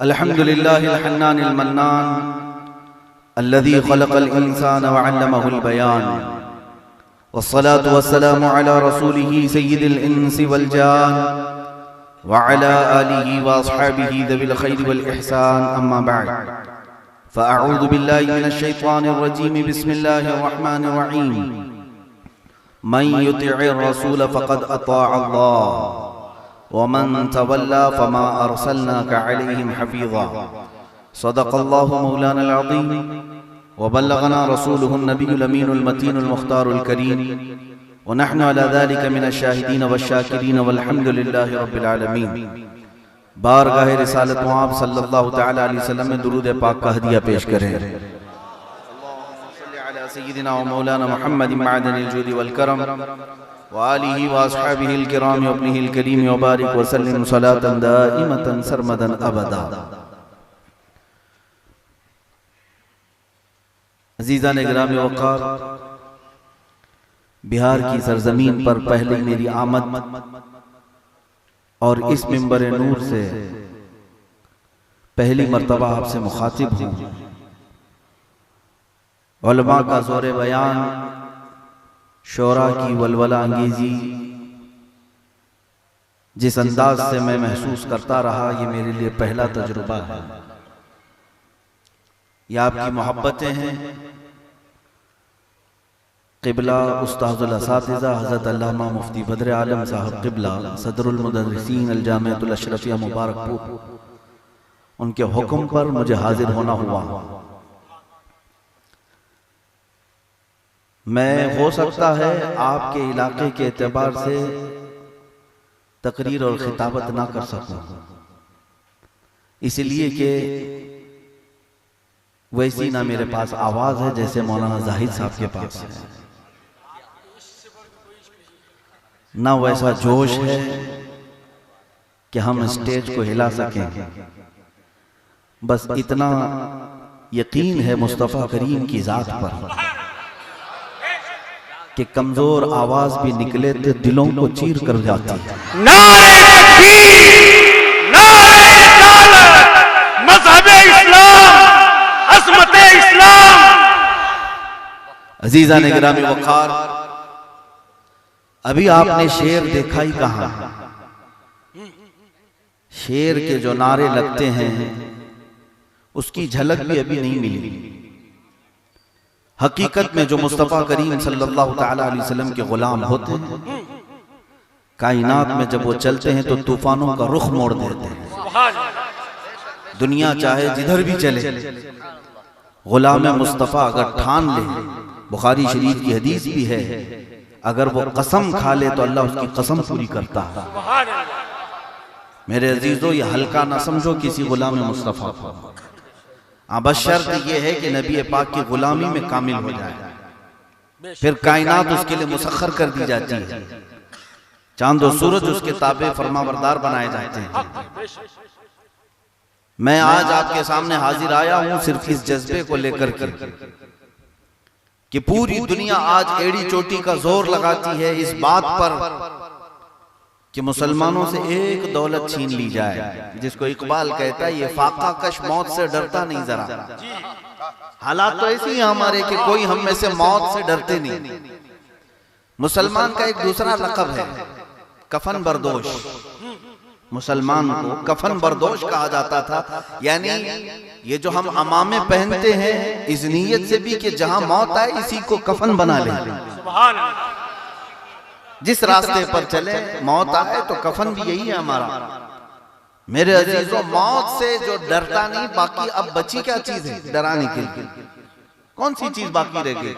अल्हम्दुलिल्लाहिल हन्नानिल mannan अल्लज़ी खलक़ल इंसान व अल्लमहुल बयान वस्सलातु वस्सलामु अला रसूलिही सय्यिदिल इंसी वल जान व अला आलिही व अस्हाबिही ज़विल खैरि वल इहसान अम्मा बअद फ़अऊज़ु बिल्लाहि मिनश शैतानिर रजीम बिस्मिल्लाहिर रहमानिर रहीम मन युतिइर रसूल फ़क़द अताअल्लाह वमन तवल्ला फमा अरसलनाका अलैहिम हफ़ीज़ा सदक़ल्लाहु मौलानल अज़ीम व बल्लगना रसूलुहुन नबियुल अमीनुल मतीनुल मुख्तारुल करीम व नहनु अला ज़ालिका मिनश शाहिदीन वश्शाकिरीन वल्हम्दुलिल्लाहि रब्बिल आलमीन। बारगाह रिसालत आप सल्लल्लाहु तआला अलैहि वसल्लम में दुरूद पाक का हदिया पेश करें। अल्लाहुम्मा सल्लि अला सय्यिदिना व मौलाना मुहम्मदिन मअदनिल जूदि वल करम व आलिहि व अस्हाबिहिल किराम व इब्निहिल करीम व बारिक व सल्लिम सलातन दाइमतन सरमदन अबदा। अज़ीज़ान गिरामी वक़ार, बिहार की सरजमीन पर पहले मेरी आमद और इस मिंबर नूर से पहली मर्तबा आपसे मुखातिब हूँ। उलमा का ज़ोर बयान, शोरा की वलवला अंगेजी जिस अंदाज से मैं महसूस करता रहा, ये मेरे लिए पहला तजुर्बा है। ये आपकी मोहब्बतें हैं। क़िबला उस्ताज़ुल असातिज़ा हज़रत अल्लामा मुफ्ती बद्र आलम साहब क़िबला सदरुल मुदर्रिसीन अल जामिअतुल अशरफिया मुबारकपुर, उनके हुक्म पर मुझे हाजिर होना हुआ। मैं हो सकता है आपके इलाके के एतबार से तकरीर और खिताबत ना कर सकूं, इसलिए कि वैसी ना मेरे पास आवाज है जैसे मौलाना जाहिद साहब के पास है, ना वैसा जोश है कि हम स्टेज को हिला सकें। बस इतना यकीन है मुस्तफ़ा करीम की जात पर कि कमजोर आवाज भी निकले तो दिलों को चीर कर जाती है। नारे तकबीर, नारे रिसालत, मज़हबे इस्लाम, अज़मते इस्लाम। अज़ीज़ान गिरामी वक़ार, अभी आपने शेर देखा ही कहाँ? शेर के जो नारे लगते हैं उसकी झलक भी अभी नहीं मिली। हकीकत में जो मुस्तफ़ा करीम सल्लल्लाहु तआला अलैहि वसल्लम के गुलाम होते हैं, कायनात में जब वो चलते हैं तो तूफानों का रुख मोड़ देते हैं। दुनिया चाहे जिधर भी चले, गुलाम मुस्तफ़ा अगर ठान ले, बुखारी शरीफ की हदीस भी है, अगर वो कसम खा ले तो अल्लाह उसकी कसम पूरी करता है। मेरे अजीजों, ये हल्का ना समझो किसी गुलाम मुस्तफ़ा को। बस शर्त ये है कि नबी पाक की गुलामी में कामिल हो जाए, फिर कायनात उसके लिए मुसख्खर कर दी जाती है, चांद और सूरज उसके ताबे फरमाबरदार बनाए जाते हैं। मैं आज आपके सामने हाजिर आया हूं सिर्फ इस जज्बे को लेकर के कि पूरी दुनिया आज एड़ी चोटी का जोर लगाती है इस बात पर कि मुसलमानों से एक दौलत छीन ली जाए, जिसको इकबाल कहता है ये फाका कश मौत से डरता नहीं जरा। हालात तो ऐसे ही हमारे कि कोई हम में से मौत से डरते नहीं। मुसलमान का एक दूसरा लक़ब है कफन बरदोश। मुसलमान को कफन बरदोश कहा जाता था, यानी ये जो हम अमामे पहनते हैं इस नीयत से भी कि जहां मौत आए इसी को कफन बना ले। जिस रास्ते पर चले मौत आए तो कफन भी यही है हमारा। मेरे अजीजों, मौत से जो डरता नहीं, बाकी अब बची क्या चीज है डराने के लिए? कौन सी चीज बाकी रह गई?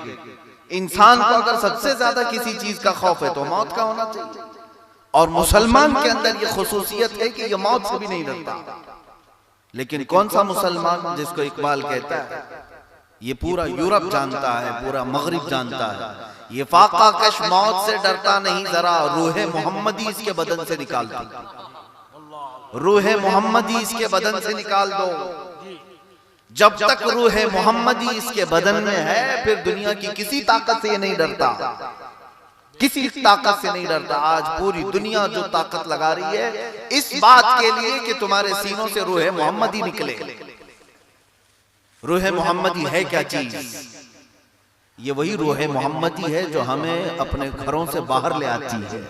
इंसान को अगर सबसे ज्यादा किसी चीज का खौफ है तो मौत का होना चाहिए, और मुसलमान के अंदर ये खुसूसियत है कि ये मौत से भी नहीं डरता। लेकिन कौन सा मुसलमान जिसको इकबाल कहता है, ये पूरा यूरोप जानता है, पूरा मगरिब जानता है, ये फाका कश मौत से डरता नहीं जरा, रूह मोहम्मदी इसके बदन से निकाल दो, रूह मोहम्मदी इसके बदन से निकाल दो। जब तक रूह मोहम्मदी इसके बदन में है फिर दुनिया की किसी ताकत से ये नहीं डरता। किसी ताकत से नहीं डरता। आज पूरी दुनिया जो ताकत लगा रही है इस बात के लिए कि तुम्हारे सीनों से रूह मोहम्मदी निकले। रूह मोहम्मदी है क्या चीज? ये वही रूह मोहम्मदी है जो हमें अपने घरों से बाहर ले आती है।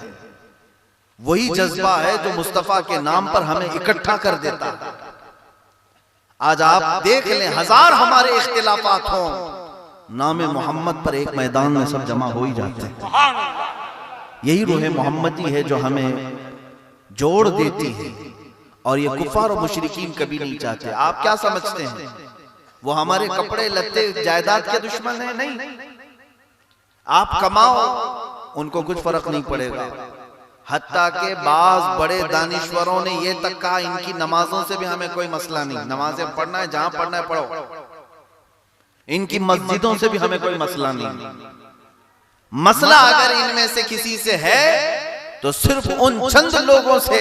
वही जज्बा है जो मुस्तफा के नाम पर हमें इकट्ठा कर देता है। आज आप देख लें, हजार हमारे इख्तिलाफात हों, नाम मोहम्मद पर एक मैदान में सब जमा हो ही जाते हैं। यही रूह मोहम्मदी है जो हमें जोड़ देती है। और ये कुफार और मुशरिकीन कभी नहीं चाहते। आप क्या समझते हैं वो हमारे कपड़े लत्ते जायदाद के दुश्मन है? नहीं, आप कमाओ उनको कुछ फर्क नहीं पड़ेगा। हत्ता के बाज बड़े दानिश्वरों ने ये तक कहा इनकी नमाजों से भी हमें कोई मसला नहीं, नमाजें पढ़ना है जहां पढ़ना है पढ़ो, इनकी मस्जिदों से भी हमें कोई मसला नहीं। मसला अगर इनमें से किसी से है तो सिर्फ उन चंद लोगों से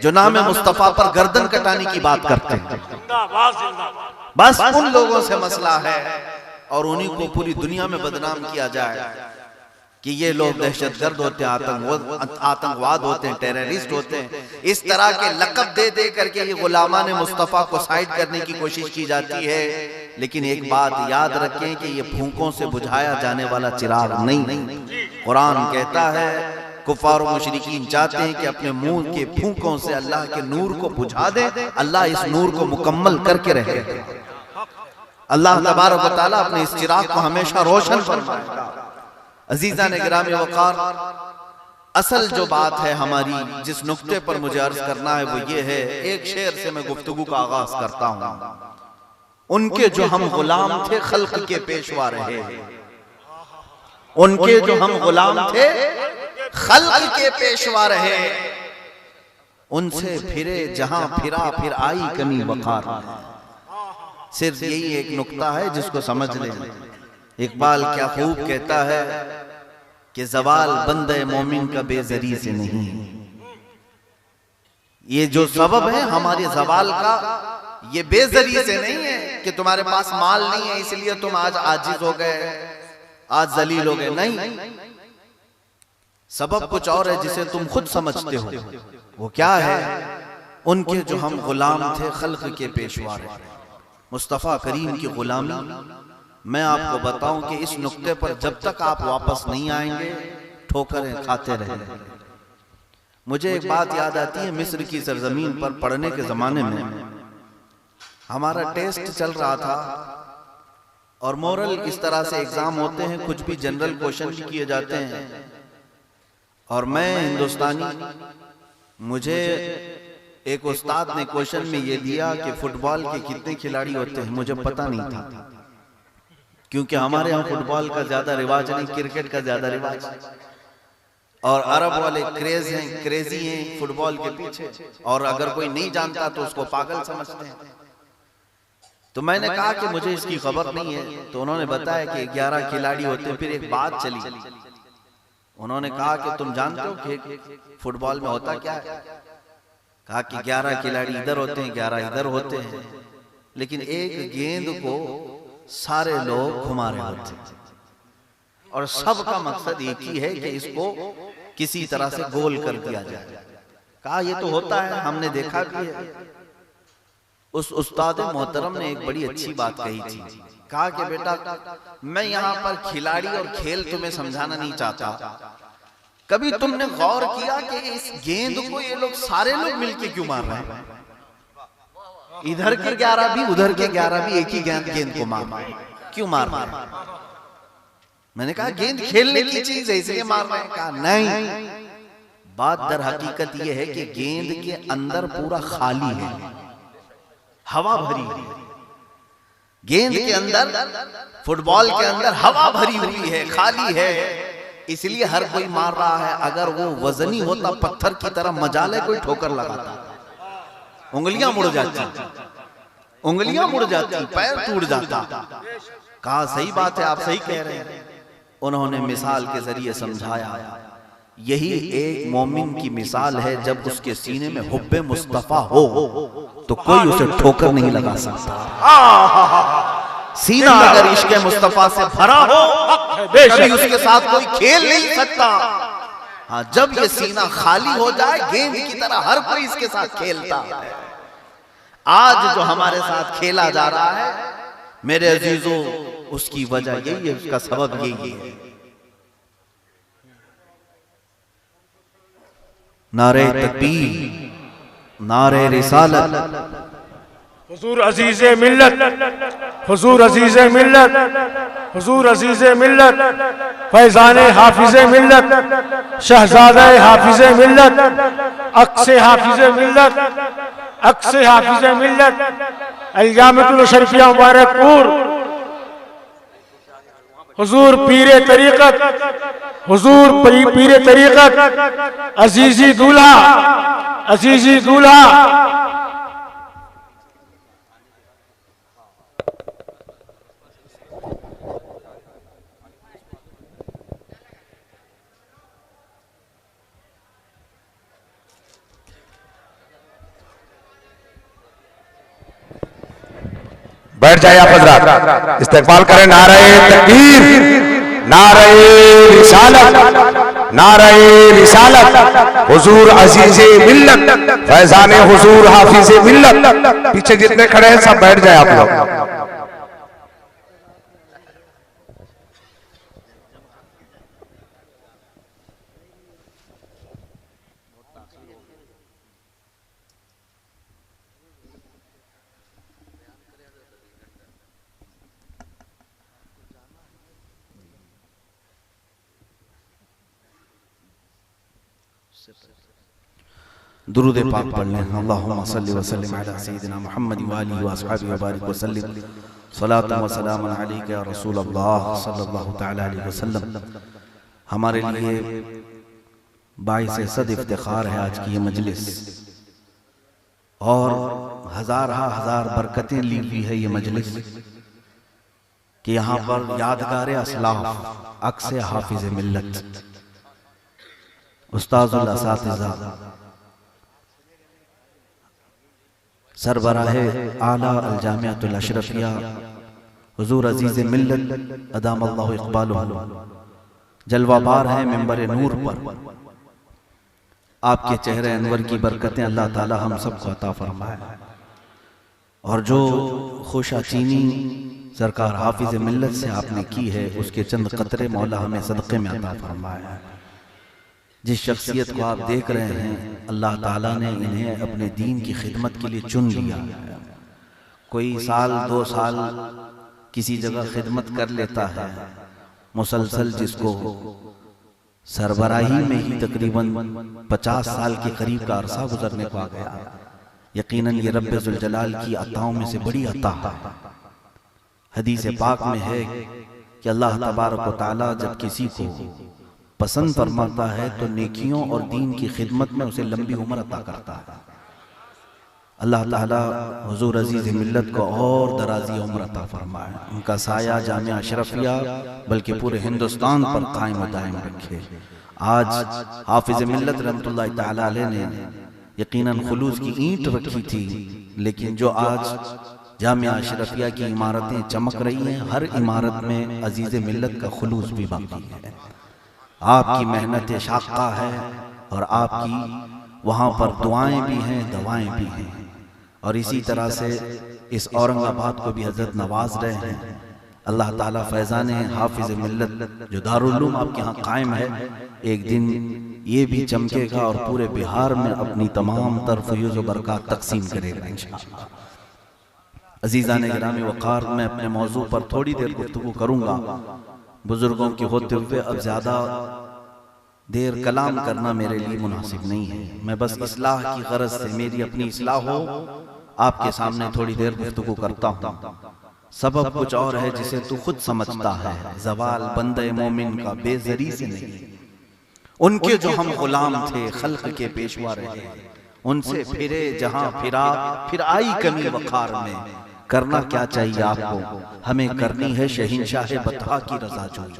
जो नाम मुस्तफा पर गर्दन कटाने की बात करते हैं, बस उन लोगों से मसला है। और उन्हीं को पूरी दुनिया में बदनाम किया जाए कि ये लोग दहशतगर्द होते हैं, आतंकवाद होते हैं, टेररिस्ट होते हैं। इस तरह के लक़ब दे दे करके ये गुलामान मुस्तफा को साइड करने की कोशिश की जाती है। लेकिन एक बात याद रखें कि ये फूंकों से बुझाया जाने वाला चिराग नहीं। कुरान कहता है कुफार और मुशरिकीन चाहते हैं कि अपने मुंह के फूंकों से अल्लाह के नूर को बुझा दे। अल्लाह इस नूर को मुकम्मल करके रहे। अल्लाह तबारक व तआला अपने इस चिराग को हमेशा रोशन फरमाएगा। अजीज़ान गिरामी वक़ार, असल जो बात है हमारी, जिस नुक्ते पर मुझे अर्ज करना है वो ये है। एक शेर से मैं गुफ्तगू का आगाज करता हूं। उनके जो हम गुलाम थे खल्क के पेशवा रहे, उनके जो हम गुलाम थे खल्क के पेशवा रहे, उनसे फिरे जहां फिरा फिर आई कमी वक़ार। सिर्फ यही एक नुक्ता है जिसको समझ लें। इकबाल क्या खूब कहता है कि जवाल बंदे मोमिन का बेजरी से नहीं। ये जो सबब है हमारे जवाल का, ये बेजरी से नहीं है कि तुम्हारे पास माल नहीं है इसलिए तुम आज आजिज हो गए, आज जलील हो गए। नहीं, सबब कुछ और है जिसे तुम खुद समझते हो। वो क्या है? उनके जो हम गुलाम थे खल्क के पेशवा रहे, मुस्तफ़ा करीम की गुलामी। मैं आपको बताऊं कि इस नुक्ते पर जब तक आप वापस नहीं आएंगे ठोकरें खाते रहेंगे। मुझे एक बात याद आती है, मिस्र की सरजमीन पर पढ़ने के जमाने में हमारा टेस्ट चल रहा था और मोरल इस तरह से एग्जाम होते हैं, कुछ भी जनरल क्वेश्चन भी किए जाते हैं। और मैं हिंदुस्तानी, मुझे एक उस्ताद ने क्वेश्चन में ये दिया कि फुटबॉल के कितने खिलाड़ी होते हैं। मुझे पता नहीं था क्योंकि हमारे यहाँ फुटबॉल का ज्यादा रिवाज नहीं, क्रिकेट का ज्यादा रिवाज। और अरब वाले क्रेज हैं, क्रेजी हैं फुटबॉल के पीछे, और अगर कोई नहीं जानता तो उसको पागल समझते हैं। तो मैंने कहा कि मुझे इसकी खबर नहीं है। तो उन्होंने बताया कि 11 खिलाड़ी होते हैं। फिर एक बात चली, उन्होंने कहा कि तुम जानते हो कि फुटबॉल में होता क्या है? कहा कि 11 खिलाड़ी इधर होते हैं, 11 इधर होते हैं, लेकिन एक गेंद को सारे लोग घुमा रहे होते हैं और सबका मकसद एक ही है कि इसको किसी तरह से गोल कर दिया जाए। कहा ये तो होता है, हमने देखा भी है। उस उस्ताद मोहतरम ने एक बड़ी अच्छी बात कही थी। कहा कि बेटा, मैं यहाँ पर खिलाड़ी और खेल तुम्हें समझाना नहीं चाहता। कभी तुमने गौर किया कि इस गेंद को ये लोग सारे लोग मिलके क्यों मार रहे हैं? इधर के 11 भी उधर के 11 भी एक ही गेंद को मार रहे हैं, क्यों मार रहे हैं? मैंने कहा गेंद खेलने की चीज है इसलिए मार रहे हैं। कहा नहीं, बात दर हकीकत ये है कि गेंद के अंदर पूरा खाली है, हवा भरी है। गेंद के अंदर, फुटबॉल के अंदर हवा भरी हुई है, खाली है, इसलिए हर कोई मार रहा है। अगर वो वजनी होता, पत्थर की तरह मजाले कोई ठोकर लगाता, उंगलियां मुड़ जाती, उंगलियां मुड़ जाती, पैर टूट जाता। कहा सही बात है, आप सही कह रहे हैं। उन्होंने मिसाल के जरिए समझाया, यही एक मोमिन की मिसाल है। जब उसके सीने में हुब्बे मुस्तफा हो तो कोई उसे ठोकर नहीं लगा सकता। सीना अगर इश्क़े मुस्तफा से भरा हो कभी उसके साथ कोई खेल नहीं सकता। हाँ, जब ये सीना खाली हो जाए गेंद की तरह हर कोई इसके साथ खेलता है। आज जो हमारे साथ खेला जा रहा है मेरे अजीजों, उसकी वजह यही है, उसका सबब यही है। नारे तकबीर, नारे रिसालत। हुजूर अजीज़े मिल्लत, हुजूर अजीज़े मिल्लत, हुजूर अजीज़े मिल्लत, फैज़ाने हाफिज़े मिल्लत, शहज़ादे हाफिज़े मिल्लत, अक्से हाफिज़े मिल्लत, अक्से हाफिज़े मिल्लत, अल-जामिअतुल शरीफिया मुबारकपुर, हुजूर पीरे तरीक़त, हुजूर पीरे तरीक़त, अजीज़ी दूल्हा, अजीज़ी दूल्हा। बैठ जाए आप हजरात, इस्तेक़बाल करें। नारे तकबीर, नारे रिसालत, नारे रिसालत। हुजूर अजीज़े मिल्लत, फैज़ाने हुजूर हाफिज़े मिल्लत। पीछे जितने खड़े हैं सब बैठ जाए आप लोग। दुरूद पाक पढ़ लें। अल्लाहुम्मा सल्लि व सल्लिम अला सय्यिदिना मुहम्मद व आलिहि व अस्हाबिहि व बारिक व सल्लिम। सलातु व सलामुन अलैका या रसूल अल्लाह सल्लल्लाहु तआला अलैहि वसल्लम। हमारे लिए बाइस सद इफ्तिखार है आज की ये मजलिस, और हजार बरकतें ली हुई है ये मजलिस कि यहाँ पर यादगार असलाफ अक्से हाफिज मिल्लत उस्ताजुल असातिज़ा सरबराहे आला अल जामिअतुल अशरफिया हुजूर अजीज़ मिल्लत अदामल्लाहु इक़बालुहु जलवाबार है मिंबर नूर पर। आपके चेहरे अनवर की बरकतें अल्लाह ताला हम सबको अता फरमाए, और जो खुशाचीनी सरकार हाफिज मिल्लत से आपने की है उसके चंद कतरे मौला हमें सदक़े में अता फरमाए। जिस शख्सियत को आप देख रहे हैं अल्लाह ताला ने इन्हें अपने दीन की खिदमत के लिए चुन लिया। कोई साल 2 साल किसी जगह खिदमत कर लेता है, मुसलसल जिसको सरबराही में ही तकरीबन 50 साल के करीब का अरसा गुजरने को आ गया। यकीनन ये रब्बे ज़ुल जलाल की अताओं में से बड़ी अता है। हदीस पाक में है कि अल्लाह तबारक व तआला जब किसी को पसंद फरमाता है तो नेकियों और दीन की खिदमत में उसे लंबी उम्र अता करता है। अल्लाह ताला हुजूर अजीज़ मिल्लत को और दराजी उम्र अता फरमाए, उनका साया जामिया अशरफिया बल्कि पूरे हिंदुस्तान पर कायम व दायम रखे। आज हाफिज मिल्लत रहमतुल्लाह ताला अलैह ने यकीनन खुलूस की ईंट रखी थी, लेकिन जो आज जामिया अशरफिया की इमारतें चमक रही हैं, हर इमारत में अजीज़ मिल्लत का खुलूस भी बाकी है। आपकी मेहनत शाक़ा है और आपकी वहाँ पर दुआएं भी हैं, दवाएं भी हैं। और इसी तरह से इस औरंगाबाद को भी हजरत नवाज रहे हैं। अल्लाह ताला फैज़ान हाफिज मिल्लत जो दारुल उलूम आपके यहाँ कायम है, एक दिन ये भी चमकेगा और पूरे बिहार में अपनी तमाम तरफ फयूज़ व बरक़ात तक़सीम करेगा इंशाअल्लाह। अज़ीज़ान गिरामी वक़ार, मैं अपने मौजू पर थोड़ी देर गुफ्तगू करूँगा। बुजुर्गों के होते हुए अब ज़्यादा देर कलाम करना मेरे लिए मुनासिब नहीं है। मैं बस इस्लाह की गरज से, मेरी अपनी इस्लाह हो, आपके सामने थोड़ी देर गुफ्तगू करता हूँ। सबब कुछ और है जिसे तू खुद समझता है, ज़वाल बंदे मोमिन का बेज़री से नहीं। उनके जो हम गुलाम थे खल्क के पेशवा रहे, उनसे फिरे जहां फिरा, फिर आई कमी वक़ार में। करना क्या चाहिए आपको? हमें करनी है शहीनशाह बतहा की रजा जोई।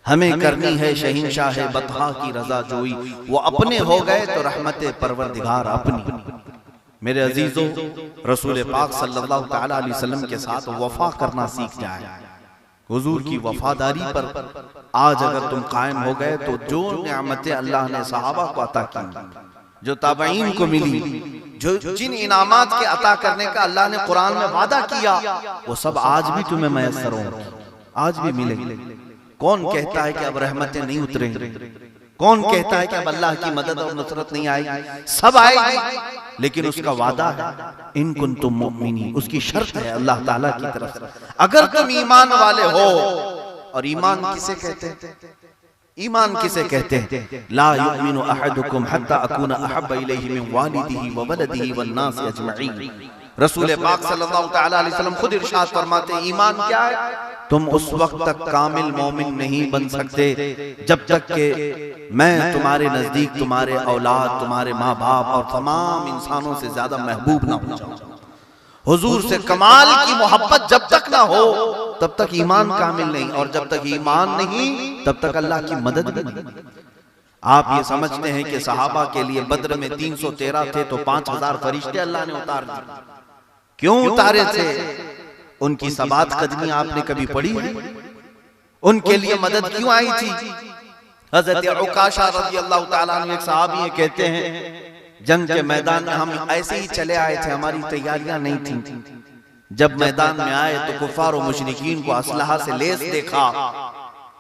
हमें करनी है शहीनशाह बतहा की रजा जोई। वो अपने हो गए तो रहमत परवरदिगार अपनी। मेरे अजीजों, रसूल पाक सल्लल्लाहु तआला अलैहि वसल्लम के साथ वफा करना सीख जाए। हुजूर की वफादारी पर आज अगर तुम कायम हो गए तो जो नेमतें अल्लाह ने सहाबा को अता की, जो ताबईन को मिली, जो जिन इनामात के अता करने का अल्लाह ने कुरान में वादा किया, वो सब आज भी तुम्हें मैसर होंगे, आज भी मिलेंगे। कौन कहता है कि अब रहमतें नहीं उतरेंगी? कौन कहता है कि अब अल्लाह की मदद और नुसरत नहीं आएगी? सब आएगी, लेकिन उसका वादा है इन कुंतुम मुमिनीन, उसकी शर्त है अल्लाह ताला की तरफ से, अगर तुम ईमान वाले हो। और ईमान किसे कहते हैं? ईमान किसे कहते हैं? ला युमिनु अहदुकुम हत्ता अकूना अहब्बा इलैहि मिन वालिदिही व वलदिही वन नास अजमईन। रसूल पाक सल्लल्लाहु तआला अलैहि वसल्लम खुद इरशाद फरमाते हैं, ईमान क्या है? तुम उस वक्त तक कामिल मोमिन नहीं बन सकते जब तक कि मैं तुम्हारे नजदीक तुम्हारे औलाद, तुम्हारे माँ बाप और तमाम इंसानों से ज्यादा महबूब ना हो जाऊं। हुजूर से कमाल की मोहब्बत जब तक ना हो तब तक ईमान कामिल नहीं, और जब तक ईमान नहीं तब तक अल्लाह की मदद भी नहीं। आप ये समझते हैं कि सहाबा के लिए बद्र में 313 थे तो 5000 फरिश्ते अल्लाह ने उतार दिए। क्यों उतारे थे? उनकी सबात कदमी आपने कभी पढ़ी है? उनके लिए मदद क्यों आई थी? हजरत उकाशा रज़ियल्लाहु ताला अन्हु एक सहाबी है, कहते हैं जंग के मैदान में हम ऐसे ही चले आए थे, हमारी तैयारियां नहीं थी। जब मैदान में आए तो कुफार और मुशरिकीन को असलहा से लेस देखा।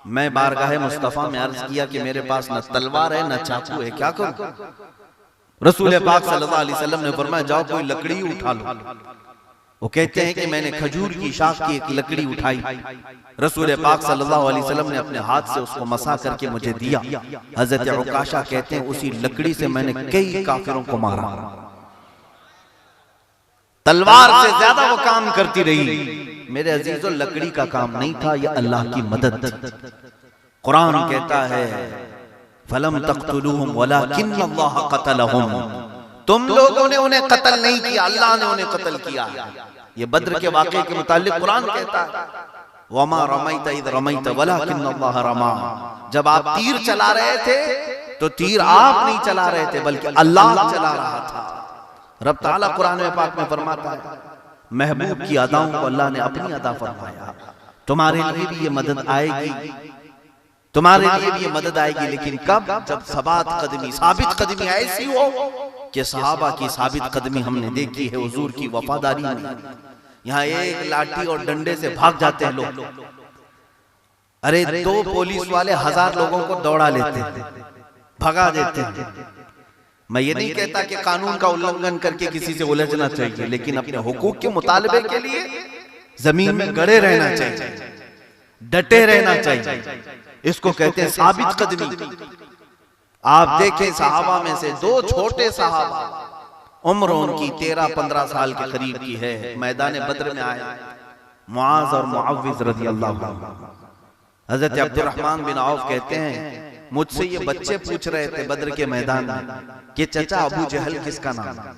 मैं बारगाह मुस्तफा में अर्ज किया कि मेरे पास न तलवार है न चाकू है, क्या करूं? रसूल पाक सल्लल्लाहु अलैहि वसल्लम ने फरमाया जाओ कोई लकड़ी उठा लो। वो कहते हैं कि मैंने खजूर की शाख की एक लकड़ी उठाई, रसूल पाक सल्लल्लाहु अलैहि वसल्लम ने अपने हाथ से उसको मसा करके मुझे दिया। हजरत उकाशा कहते हैं उसी लकड़ी से मैंने कई काफिरों को मारा। तलवार से ज्यादा वो काम करती रही। मेरे अजीजों, लकड़ी का काम नहीं था, यह अल्लाह की मदद। कुरान कहता है फलम तक़तुलूहुम वलाकिन्न अल्लाह क़तलहुम, तुम लोगों ने उन्हें कत्ल नहीं किया, अल्लाह ने उन्हें कत्ल किया। ये बद्र के वाक़े के मुतालिक कुरान कहता है वमा रमैत इज़ रमैत वलाकिन्न अल्लाह रमा। जब आप तीर चला रहे थे तो तीर आप नहीं चला रहे थे बल्कि अल्लाह चला रहा था। रब ताला कुरान में पाक में फरमाता है महबूब की अदाओं को अल्लाह ने अपनी अदा फरमाया। तुम्हारे लिए भी ये मदद आएगी, तुम्हारे लिए भी ये मदद आएगी, लेकिन कब? जब सबात कदमी, साबित कदमी ऐसी हो कि सहाबा की साबित कदमी हमने देखी है हुजूर की वफादारी में। यहाँ एक लाठी और डंडे से भाग जाते हैं लोग, अरे 2 पुलिस वाले 1000 लोगों को दौड़ा लेते हैं, भगा देते हैं। मैं ये नहीं कहता कि कानून का उल्लंघन करके किसी से उलझना चाहिए, लेकिन अपने हुकूक के मुतालबे के लिए जमीन में गड़े रहना चाहिए, डटे रहना चाहिए। इसको कहते हैं साबित कदमी। आप देखें सहाबा में से 2 छोटे सहाबा, उम्र उनकी 13-15 साल के करीब की है, मैदान बद्र में आए, मुआज और मुअव्विज रज़ियल्लाहु अन्हु। हजरत अब्दुर्रहमान बिन औफ कहते हैं मुझसे ये बच्चे पूछ रहे थे बद्र के मैदान में कि चचा अबू जहल किसका नाम है?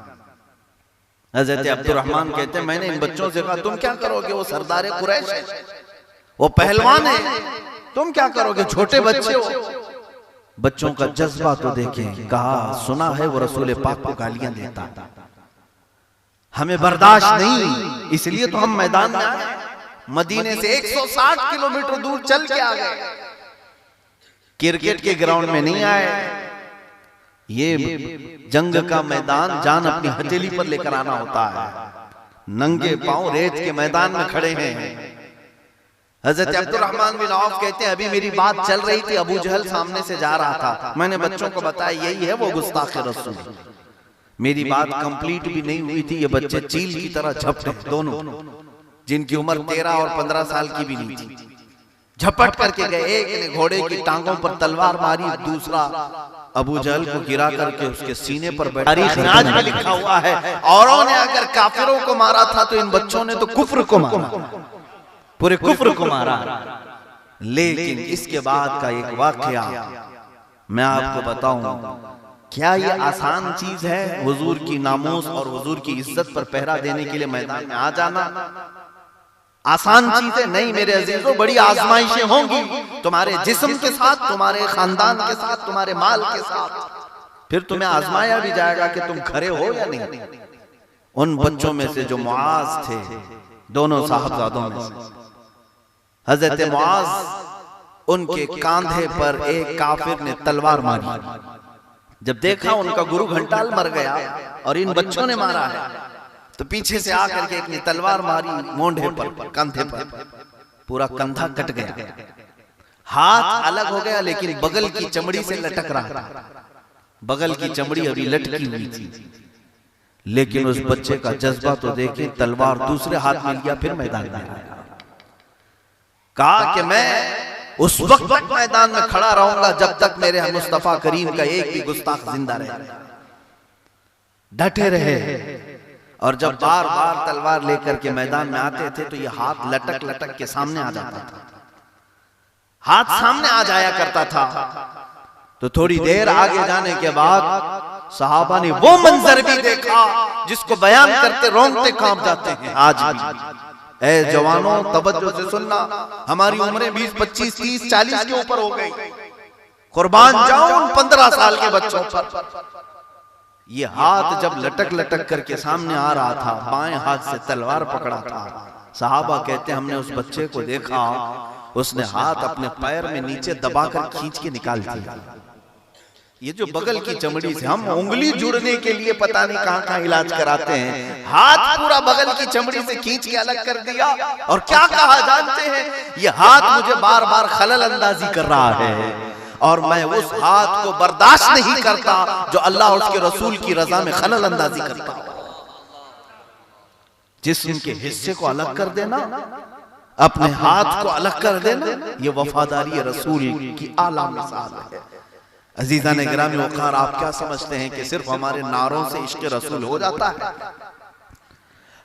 हजरत अब्दुर्रहमान कहते हैं मैंने इन बच्चों से कहा तुम क्या करोगे, वो सरदार कुरैश है, वो पहलवान है, तुम क्या करोगे, छोटे बच्चे हो। बच्चों का जज्बा तो देखें। कहा सुना है वो रसूल पाक को गालियां देता, हमें बर्दाश्त नहीं, इसलिए तो हम मैदान में आए। मदीने से 160 किलोमीटर दूर चल के आ गए, क्रिकेट के ग्राउंड में नहीं आए। ये जंग का मैदान जान अपनी हथेली पर लेकर आना होता है। नंगे पांव रेत के मैदान में खड़े हैं। हजरत अब्दुर्रहमान बिन औफ कहते हैं अभी मेरी बात चल रही थी, अबू जहल सामने से जा रहा था, मैंने बच्चों को बताया यही है वो गुस्ताख रसूल। मेरी बात कंप्लीट भी नहीं हुई थी, ये बच्चे चील की तरह झपटे, दोनों जिनकी उम्र 13 और 15 साल की भी नहीं थी, झपट करके गए। एक ने घोड़े की टांगों पर तलवार मारी, दूसरा अबू जहल को गिरा करके उसके सीने पर बैठा। तारीख में आज भी लिखा हुआ है औरों ने अगर काफिरों को मारा था तो इन बच्चों ने तो कुफ्र को मारा, पूरे कुफ्र को मारा। लेकिन इसके बाद का एक वाकया मैं आपको बताऊं, क्या ये आसान चीज है हुजूर की नामूस और हुजूर की इज्जत पर पहरा देने के लिए मैदान में आ जाना? आसान चीजें नहीं मेरे अजीजों, बड़ी आजमाइशें होंगी तुम्हारे जिस्म के साथ, तुम्हारे खानदान के साथ, तुम्हारे माल के साथ। फिर तुम्हें आजमाया भी जाएगा कि तुम खरे हो या नहीं। उन बच्चों में से जो मुआज थे, दोनों साहबजादों में से हजरत मुआज उनके कांधे पर एक काफिर ने तलवार मारी। जब देखा उनका गुरु घंटाल मर गया और इन बच्चों ने मारा है, तो पीछे से आकर के एक ने तलवार मारी मोंढे पर, कंधे पर, पूरा कंधा कट गया, हाथ अलग हो गया, लेकिन बगल की चमड़ी से लटक रहा था। बगल की चमड़ी अभी लटकी हुई थी, लेकिन उस बच्चे का जज्बा तो देखे, तलवार दूसरे हाथ में लिया, फिर मैदान में आया। कहा कि मैं उस वक्त मैदान में खड़ा रहूंगा जब तक मेरे मुस्तफा करीम का एक भी गुस्ताख जिंदा रहे। डटे रहे। और जब बार बार तलवार लेकर के मैदान में आते थे तो ये हाथ लटक लटक के सामने आ जाता था, हाथ सामने आ जाया करता था। तो थोड़ी देर आगे जाने के बाद सहाबा ने वो मंजर भी देखा जिसको बयान करते रोंगटे कांप जाते हैं। आज भी ए जवानों, तवज्जो से सुनना, हमारी उम्रें 20, 25, 30, 40 के ऊपर हो गई। कुर्बान जाऊं उन 15 साल के बच्चों पर। ये हाथ जब लटक लटक करके सामने आ रहा था, बाएं हाथ से तलवार पकड़ा था। सहाबा कहते हमने उस बच्चे को देखा, उसने हाथ अपने पैर में नीचे दबाकर खींच के निकाल दिया। ये जो बगल की चमड़ी से हम उंगली जुड़ने के लिए पता नहीं कहां कहां इलाज कराते हैं, हाथ पूरा बगल की चमड़ी से खींच के अलग कर दिया। और क्या कहा जानते हैं, ये हाथ मुझे बार बार खलल अंदाजी कर रहा है और मैं उस हाथ को बर्दाश्त नहीं करता जो अल्लाह और उसके रसूल की रजा में खलल अंदाजी करता। जिस्म के हिस्से को अलग कर देना, अपने हाथ को अलग कर देना, ये वफादारी रसूल की आला मिसाल है। अजीज़ान गिरामी वक़ार, आप क्या समझते हैं कि सिर्फ हमारे नारों से इश्क़ रसूल हो जाता है?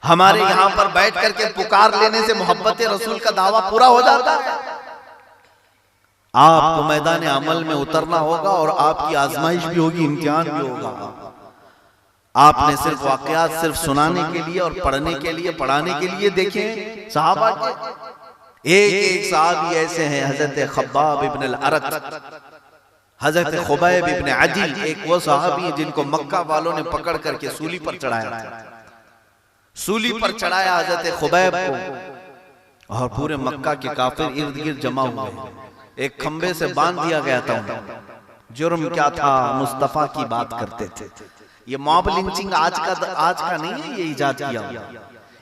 हमारे यहाँ पर बैठ करके पुकार लेने से मोहब्बत रसूल का दावा पूरा हो जाता है? आपको मैदान अमल में उतरना होगा और आपकी आजमाइश भी होगी, इम्तिहान भी होगा। आपने सिर्फ वाक़यात सिर्फ सुनाने के लिए और पढ़ने के लिए, पढ़ाने के लिए देखें सहाबा के। एक सहाबी ऐसे हैं, हज़रत खब्बाब इब्न अल-अरत, हजरत खुबैब इब्न अदी, एक वो सहाबी जिनको मक्का वालों ने पकड़ करके सूली पर चढ़ाया था। सूली पर चढ़ाया हजरत खुबैब को और पूरे मक्का के काफिर इर्द गिर्द जमा हुए। एक खंबे से बांध दिया गया था। जुर्म क्या था? मुस्तफा की बात करते थे। ये मॉब लिंचिंग आज का नहीं है, ये इजाद किया।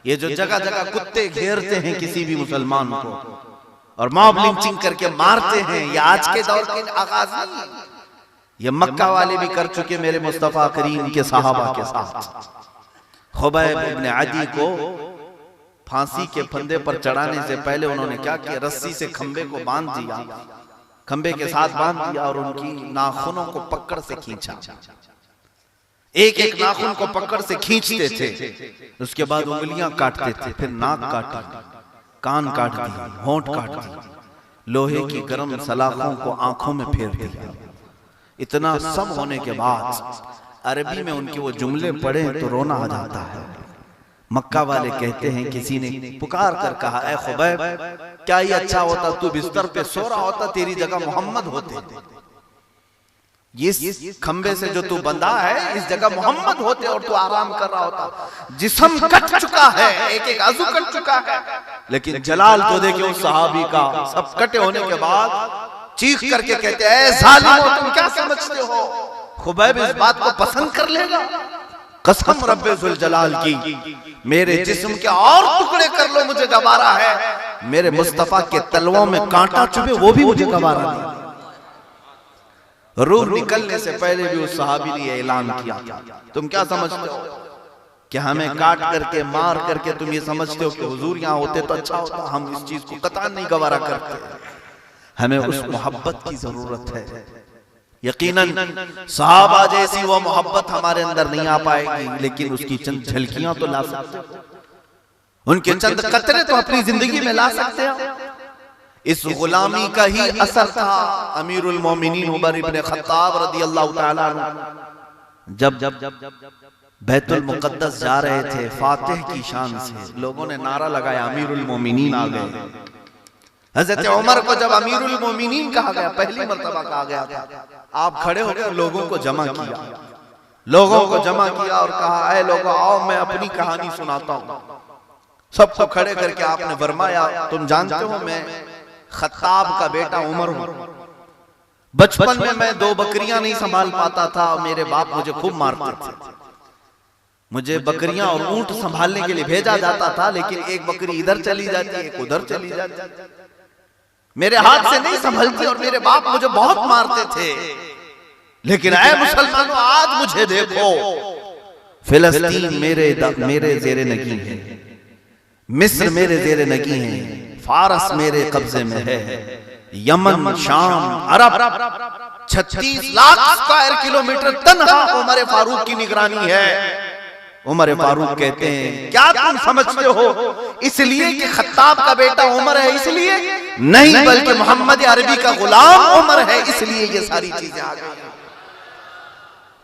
ये जो जगह जगह कुत्ते घेरते हैं किसी भी मुसलमान को और मॉब लिंचिंग करके मारते हैं, ये आज के दौर के आगाज नहीं, ये मक्का वाले भी कर चुके मेरे मुस्तफा करीम के सहाबा के साथ। खुबैब इब्न अदी को फांसी के फंदे पर चढ़ाने से पहले उन्होंने क्या किया, रस्सी से खंबे को बांध दिया, खंबे के साथ बांध दिया और उनकी नाखूनों को पकड़ से खींचा। एक एक नाखून को पकड़ से खींचते थे, उसके बाद उंगलियां काटते थे, फिर नाक काटी, कान काट दी, होंठ काट दी, लोहे की गर्म सलाखों को आंखों में फेर दिया। इतना सब होने के बाद अरबी में उनके वो जुमले पढ़े तो रोना आ जाता है। मक्का वाले कहते हैं किसी ने पुकार कर कहा, ऐ खुबैब, क्या ये अच्छा होता तू बिस्तर पे सो रहा होता, तेरी जगह मोहम्मद होते। इस खंबे से जो तू बंधा है इस जगह मोहम्मद होते और तू आराम कर रहा होता। जिस्म कट चुका है, एक एक आजू कट चुका है, लेकिन जलाल तो देखिए उस सहाबी का। सब कटे होने के बाद चीख करके कहते हैं, ऐ जालिमों, तुम क्या समझते हो खुबैब इस बात को पसंद कर लेगा? कसम रब्बे जुल जलाल की, मेरे जिस्म के और टुकड़े कर लो, मुझे गवारा है। मेरे मुस्तफा के तलवों में कांटा चुभे वो भी मुझे गवारा नहीं। रूह निकलने से पहले भी उस सहाबी ने ऐलान किया, तुम क्या समझते हो कि हमें काट करके मार करके तुम ये समझते हो कि हुजूर यहाँ होते तो अच्छा होता? हम इस चीज को कतई नहीं गवारा करते। हमें उस मोहब्बत की जरूरत है। यकीनन सहाबा जैसी वो मोहब्बत हमारे अंदर नहीं आ पाएगी, लेकिन उसकी चंद झलकियां तो ला सकते हैं, उनके चंद कतरे तो अपनी जिंदगी में ला सकते हैं। इस गुलामी का ही असर था अमीरुल मोमिनीन उमर इब्न खत्ताब रदियल्लाहु ताला अन्हु जब बैतुल मुकद्दस जा रहे थे फातिह की शान से, लोगों ने नारा लगाया, अमीरुल मोमिनीन आ गए। हजरत उमर को जब अमीरुल मोमिनीन कहा गया, पहली मर्तबा कहा गया था, आप खड़े हो गए, लोगों को जमा किया, लोगों को जमा किया और कहा, ऐ लोगों आओ मैं अपनी कहानी सुनाता हूँ। सबको खड़े करके आपने फरमाया, तुम जानते हो मैं खत्ताब का बेटा उमर हूं। बचपन में मैं 2 बकरियां नहीं संभाल पाता था, मेरे बाप मुझे खूब मारते थे। मुझे बकरियां और ऊंट संभालने के लिए भेजा जाता था, लेकिन एक बकरी इधर चली जाती, एक उधर चली जाती, मेरे हाथ से नहीं संभलती और मेरे बाप मुझे बहुत मारते थे। लेकिन ऐ मुसलमानों, आज मुझे देखो, फिलिस्तीन मेरे जेरे नगी है, मिस्र मेरे जेरे नगी है, फारस मेरे कब्जे में है, यमन, शाम, अरब, 36 लाख स्क्वायर किलोमीटर तन्हा उमर फारूक की निगरानी है। उमर फारूक कहते हैं, क्या तुम समझते हो इसलिए कि खत्ताब का बेटा उमर है इसलिए? नहीं, बल्कि मोहम्मद अरबी का गुलाम उमर है इसलिए ये सारी चीजें आ गई।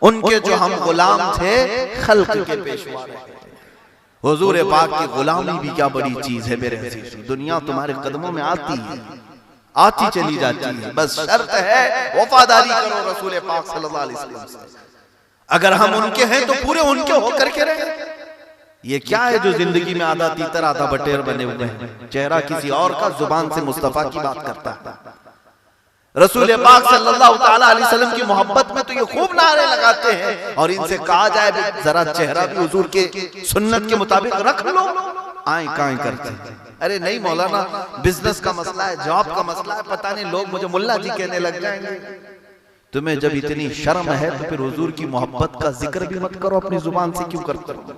उनके जो हम गुलाम थे, खल्क के पेशवा रहे। हुजूर पाक की गुलामी भी क्या बड़ी चीज है मेरे अजीज। दुनिया तुम्हारे कदमों में आती है, आती चली जाती है, बस शर्त है वफादारी करो रसूल पाक सल्लल्लाहु अलैहि वसल्लम से। अगर हम उनके हैं तो पूरे उनके होकर के रहे। ये क्या है जो जिंदगी में आधा तीतर आधा बटेर बने हुए हैं, चेहरा किसी और का, जुबान से मुस्तफा की बात करता है। रसूल पाक सल्लल्लाहु ताला अलैहि वसल्लम की मोहब्बत में तो ये खूब नारे लगाते हैं, और इनसे कहा जाए जरा चेहरा भी हुजूर के सुन्नत के मुताबिक रख लो, आए काएं करते हैं। अरे नहीं मौलाना, बिजनेस का मसला है, जॉब का मसला है, पता नहीं लोग मुझे मुल्ला जी कहने लग जाएंगे। तुम्हें जब इतनी शर्म है तो फिर हुजूर की मोहब्बत का जिक्र भी मत करो, अपनी जुबान से क्यों करते हो?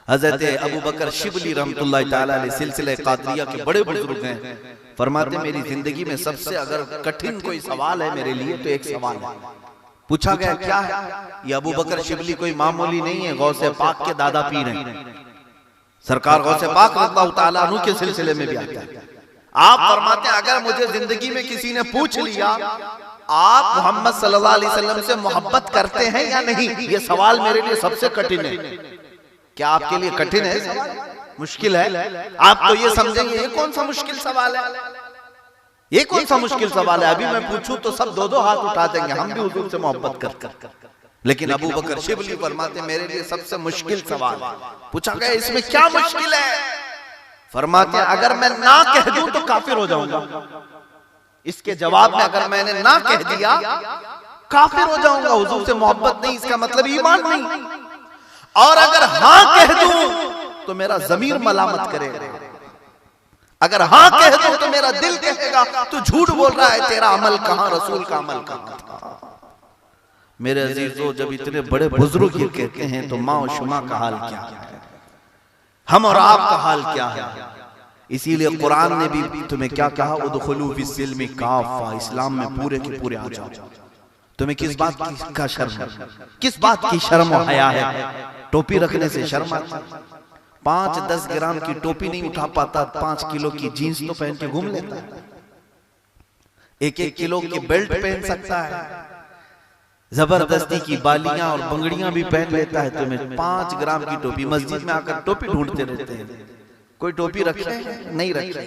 हजरत अबू बकर शिबली रहमतुल्लाह ताला अलैहि सिलसिले कादरिया के बड़े बुजुर्ग हैं, फरमाते मेरी जिंदगी में सबसे अगर कठिन कोई सवाल है मेरे लिए तो एक सवाल है। पूछा गया क्या है? ये अबू बकर शिबली कोई मामूली नहीं है, गौसे पाक के दादा पीर हैं। सरकार गौसे पाक रज़ियल्लाहु ताला अन्हु के सिलसिले में भी आता है। आप फरमाते हैं अगर मुझे जिंदगी में किसी ने पूछ लिया आप मोहम्मद सल्लल्लाहु अलैहि वसल्लम से मोहब्बत करते हैं या नहीं, ये सवाल मेरे लिए सबसे कठिन है। क्या आपके लिए कठिन है सवाल? मुश्किल है? आप तो ये समझेंगे ये कौन सा मुश्किल सवाल है, ये कौन सा मुश्किल सवाल है? अभी मैं पूछूं तो सब 2-2 हाथ उठा देंगे, हम भी हुजूर से मोहब्बत करते। लेकिन अबू बकर शिबली फरमाते मेरे लिए सबसे मुश्किल सवाल। पूछा गया इसमें क्या मुश्किल है? फरमाते अगर मैं ना कह दूं तो काफिर हो जाऊंगा। इसके जवाब में अगर मैंने ना कह दिया काफिर हो जाऊंगा, हुजूर से मोहब्बत नहीं, इसका मतलब ईमान नहीं। और अगर हां कह दूं तो मेरा ज़मीर मलामत करेगा, अगर हां कह दूं तो मेरा दिल कहेगा तू झूठ बोल रहा है, तेरा अमल कहां, रसूल का अमल कहां था। मेरे अजीजों, जब इतने बड़े बुजुर्ग ये कहते हैं तो माँ और शुमा का हाल क्या है, हम और आपका हाल क्या है? इसीलिए कुरान ने भी तुम्हें क्या कहा, उदखुलू फिस्सिल्मि काफ़ा, इस्लाम में पूरे के पूरे आ जाओ। तुम्हें किस बात का शर्म, किस बात की शर्म और हया है? टोपी रखने से शर्म आती? 5-10 ग्राम की टोपी नहीं उठा पाता, 5 किलो की जीन्स तो पहन के घूम लेता है, 1-1 किलो की बेल्ट पहन सकता है, जबरदस्ती की बालियां और बंगड़ियां भी पहन लेता है। तुम्हें 5 ग्राम की टोपी, मस्जिद में आकर टोपी ढूंढते रहते हैं, कोई टोपी रखे नहीं रखे।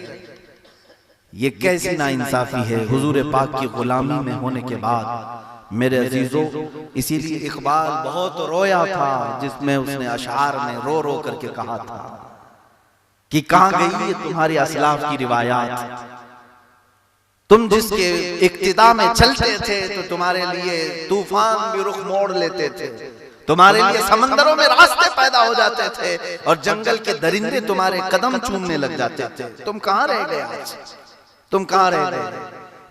ये कैसी नाइंसाफी है हुजूर पाक की गुलामी में होने के बाद। मेरे अजीजों, इसीलिए इकबाल बहुत रोया था, जिसमें उसने अशआर में रो रो करके कहा था कि कहां गई ये तुम्हारी असलाफ की रिवायात, तुम जिसके इक्तिदा में चलते थे तो तुम्हारे लिए तूफान भी रुख मोड़ लेते थे, तुम्हारे लिए समंदरों में रास्ते पैदा हो जाते थे और जंगल के दरिंदे तुम्हारे कदम चूमने लग जाते थे। तुम कहां रह गए आज, तुम कहां रह गए?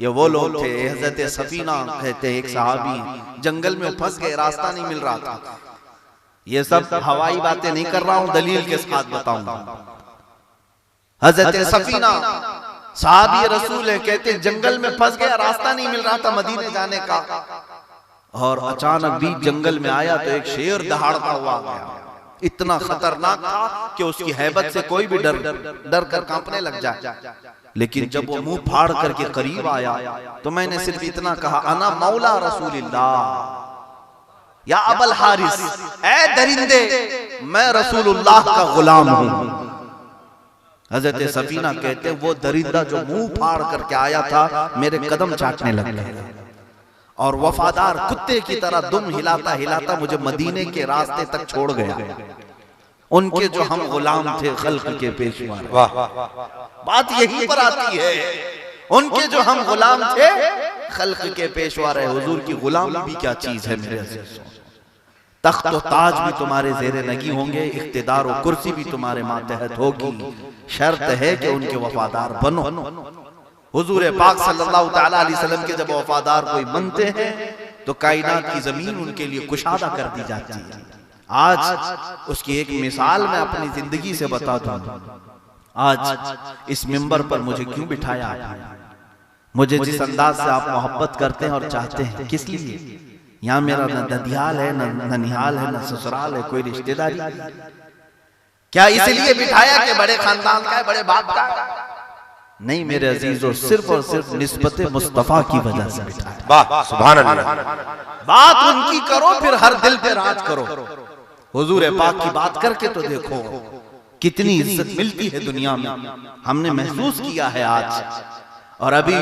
ये वो लोग थे, हजरत सफीना कहते एक सहाबी जंगल में फंस गए, रास्ता नहीं मिल रहा था। ये सब हवाई बातें नहीं कर रहा हूं, दलील के साथ बताऊंगा। हजरत सफीना सहाबी रसूल है, कहते जंगल में फंस गया, रास्ता नहीं मिल रहा था मदीने जाने का, और अचानक भी जंगल में आया तो एक शेर दहाड़ता हुआ गया। इतना खतरनाक था कि उसकी हैबत से कोई भी डर कर कांपने लग जाए। लेकिन जब वो मुंह फाड़ करके करीब आया तो मैंने सिर्फ इतना कहा, अना मौला रसूलिल्लाह या अबल हारिस, ऐ दरिंदे मैं रसूलुल्लाह का गुलाम हूं। हजरत सफीना कहते वो दरिंदा जो मुंह फाड़ करके आया था मेरे कदम चाटने लग गया और वफादार कुत्ते की तरह दुम हिलाता हिलाता मुझे मदीने के रास्ते तक छोड़ गया। उनके जो हम गुलाम थे खल्क के पेशवा। वाह, बात यहीं पर आती है, उनके जो हम गुलाम थे खल्क के पेशवा रहे। हुजूर की गुलामी भी क्या चीज है मेरे अजीजों। तख्त और ताज भी तुम्हारे जेरे नगी होंगे, इख्तिदार और कुर्सी भी तुम्हारे मातहत होगी, शर्त है कि उनके वफादार बनो। हुजूर पाक सल्लल्लाहु तआला अलैहि वसल्लम के जब वफादार कोई बनते हैं तो कायनात की जमीन उनके लिए कुशादा कर दी जाती है। आज उसकी एक मिसाल मैं अपनी जिंदगी से बता दूं। आज इस मिंबर पर मुझे क्यों बिठाया आपने? मुझे जिस अंदाज से आप मोहब्बत करते हैं और चाहते हैं, किस लिए? यहाँ मेरा न ददियाल है, न ननिहाल है, न ससुराल है, कोई रिश्तेदारी। क्या इसलिए बिठाया कि बड़े खानदान का है, बड़े बाप का? नहीं मेरे अजीजों, सिर्फ और सिर्फ निस्बत मुस्तफा की वजह से बिठाया। वाह, सुभान अल्लाह। बात उनकी करो, फिर हर दिल पे राज करो। हुजूर पाक की बात करके तो देखो कितनी इज्जत मिलती है दुनिया में, हमने महसूस किया है आज। और अभी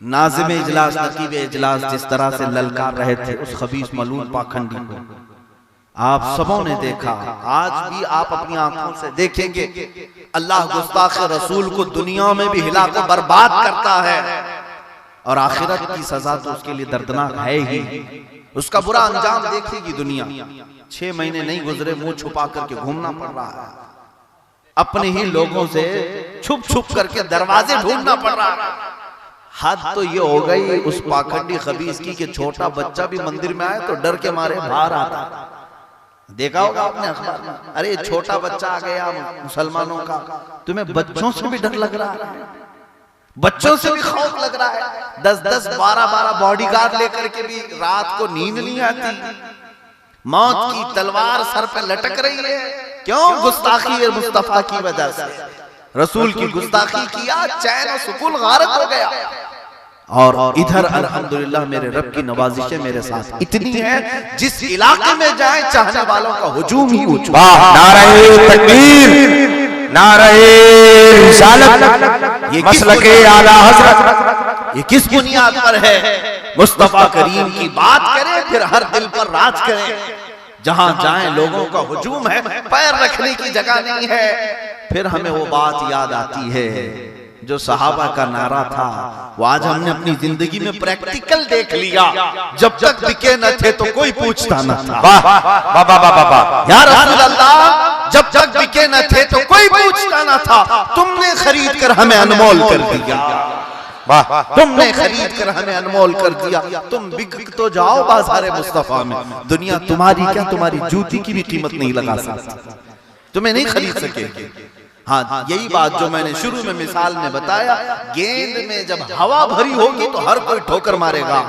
नाज़िम इजलास, नकीब इजलास जिस तरह से ललकार रहे थे उस खबीस मलून पाखंडी को, आप सबों ने देखा। आज भी आप अपनी आंखों से देखेंगे अल्लाह गुस्ताख रसूल को दुनिया में भी हिला को बर्बाद करता है, और आखिरत की सजा तो उसके लिए दर्दनाक है ही। उसका बुरा अंजाम देखेगी दुनिया। 6 महीने नहीं गुजरे, मुंह छुपा करके घूमना पड़ रहा है, अपने ही लोगों से छुप छुप करके दरवाजे ढूंढना पड़ रहा है। हद तो ये हो गई उस पाखंडी खबीस की कि छोटा बच्चा भी मंदिर में आए तो डर के मारे बाहर आता। देखा होगा आपने अखबार में, अरे छोटा बच्चा आ गया मुसलमानों का, तुम्हें बच्चों से भी डर लग रहा है, बच्चों से भी खौफ लग रहा है। 10-10, 12-12 बॉडीगार्ड लेकर के भी रात को नींद नहीं आती। मौत की तलवार सर पे लटक रही है, क्यों? गुस्ताखी मुस्तफा की वजह से। रसूल की गुस्ताखी किया, चैन और सुकून गारक हो गया। और इधर अल्हम्दुलिल्लाह मेरे रब की नवाजिशें मेरे साथ इतनी है, जिस इलाके में जाए चाहने वालों का हुजूम ही हुजूम। नारे तकबीर, नारे रिसालत, ये मसलके आला हज़रत, ये किस बुनियाद पर है? मुस्तफा करीम की बात करें फिर हर दिल पर राज करें। जहां जाए लोगों का हुजूम है, पैर रखने की जगह नहीं है। फिर हमें वो बात याद आती है जो सहाबा का नारा था, वो आज हमने अपनी जिंदगी में प्रैक्टिकल देख लिया। जब तक बिके न थे तो कोई पूछता न था। या रसूल अल्लाह, जब तक बिके न थे तो कोई पूछता न था, तुमने खरीद कर हमें अनमोल कर दिया। तुमने खरीद कर हमें अनमोल कर दिया। तुम बिक तो जाओ बाज़ारे मुस्तफा में, दुनिया तुम्हारी क्या, तुम्हारी जूती की भी कीमत नहीं लगा सकती, तुम्हें नहीं खरीद सकेगी। हाँ, यही बात जो मैंने शुरू में मिसाल में बताया, गेंद में जब हवा भरी होगी तो हर कोई ठोकर मारेगा,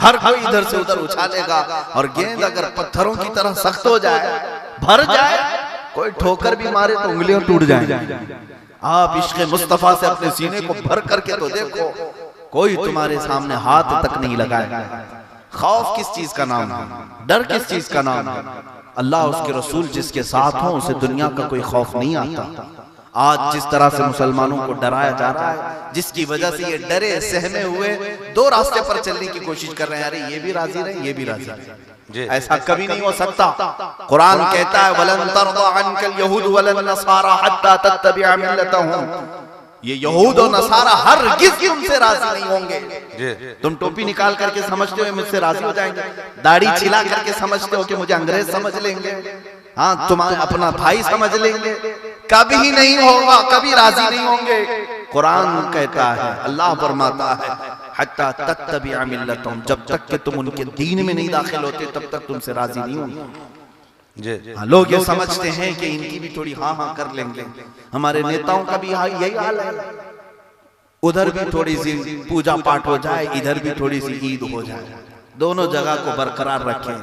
हर कोई इधर से उधर उछालेगा। और गेंद अगर पत्थरों की तरह सख्त हो जाए, भर जाए, कोई ठोकर भी मारे तो उंगलियां टूट जाएंगी। आप इश्क़ मुस्तफा से अपने सीने को भर करके तो देखो, कोई तुम्हारे सामने हाथ तक नहीं लगाएगा। खौफ किस चीज का नाम है? डर किस चीज का नाम है? अल्लाह उसके रसूल जिसके साथ हो उसे दुनिया का कोई खौफ नहीं आता। आज जिस तरह से मुसलमानों को डराया जा रहा है, जिसकी वजह से ये डरे सहमे हुए दो रास्ते पर चलने की कोशिश कर रहे हैं, अरे ये भी राजी रहे, ये भी राजी रहे, ऐसा कभी नहीं हो सकता। कुरान कहता है वलन तरदा अनकल यहूद वलन नसारा हत्ता तत्तबिअ मिल्लतहुम, ये यहूद और नसारा हरगिज़ तुमसे राजी नहीं होंगे। तुम टोपी निकाल करके समझते हो मुझसे राजी हो जाएंगे, दाढ़ी छिला करके समझते हो कि मुझे अंग्रेज समझ लेंगे, हाँ तुम्हारे अपना भाई समझ लेंगे, कभी नहीं होगा, कभी राजी नहीं होंगे। कुरान कहता है, अल्लाह फरमाता है हत्ता तत्तबिअ मिल्लतहुम, जब तक कि तुम उनके दीन में नहीं दाखिल होते तब तक तुमसे राजी नहीं होंगे। हाँ, लोग ये समझते हैं कि इनकी भी थोड़ी हाँ हाँ कर लेंगे, हमारे नेताओं का भी यही हाल है, उधर भी थोड़ी सी पूजा पाठ हो जाए, इधर भी थोड़ी सी ईद हो जाए, दोनों जगह को बरकरार रखें।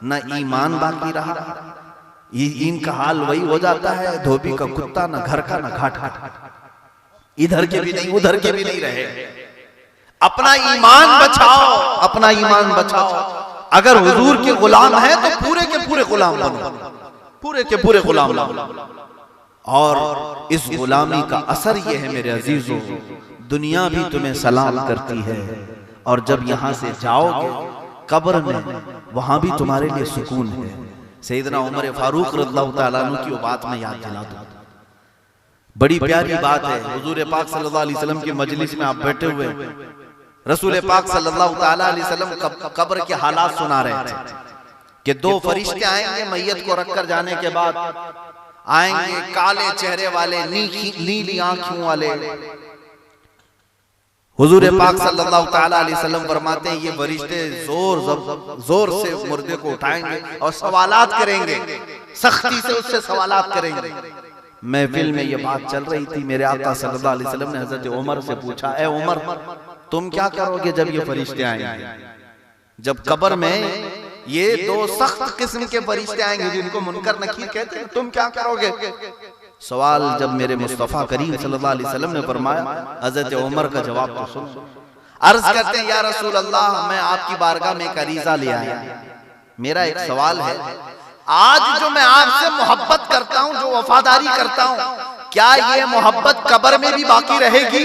न ईमान बाकी रहा, इनका हाल वही हो जाता है धोबी का कुत्ता, न घर का न घाट का, इधर के भी नहीं उधर के भी नहीं रहे। अपना ईमान बचाओ, अपना ईमान बचाओ। अगर हुजूर के गुलाम है तो पूरे के पूरे गुलाम बनो, पूरे के पूरे गुलाम बनो। और इस गुलामी का असर यह है मेरे अजीजों, दुनिया भी तुम्हें सलाम करती है, और जब यहां से जाओगे कब्र में, वहां भी तुम्हारे लिए सुकून है। सैयदना उमर फारूक रज़ियल्लाहु ताला अन्हु की वो बात मैं याद दिला दूं। बड़ी प्यारी बात है। हुजूर पाक सल्लल्लाहु अलैहि वसल्लम की मजलिस में आप बैठे हुए, रसूल पाक सल्लल्लाहु ताला अलैहि वसल्लम कब्र के हालात सुना रहे थे कि दो फरिश्ते आएंगे मैयत को रखकर जाने के बाद, आएंगे काले चेहरे वाले, नीली आंखों वाले। हुजूर पाक सल्लल्लाहु ताला अलैहि वसल्लम फरमाते हैं ये फरिश्ते जोर से मुर्दे को उठाएंगे और सवालात करेंगे, सख्ती से उससे सवालात करेंगे। महफिल में ये बात चल रही थी, मेरे आका सल्लल्लाहु अलैहि वसल्लम ने हजरत उमर से पूछा, ए उमर तुम क्या करोगे जब ये फरिश्ते आएंगे, जब कब्र में ये दो सख्त किस्म के फरिश्ते आएंगे जिनको मुनकर नकीर कहते हैं, तुम क्या करोगे? सवाल जब मेरे मुस्तफा करीम सल्लल्लाहु अलैहि वसल्लम ने फरमाया, हजरत उमर का जवाब तो सुन। अर्ज करते हैं, या रसूल अल्लाह, मैं आपकी बारगाह में एक अरीजा ले आया, मेरा एक सवाल है, आज जो मैं आपसे मोहब्बत करता हूं, जो वफादारी करता हूं, क्या ये मोहब्बत कब्र में भी बाकी रहेगी?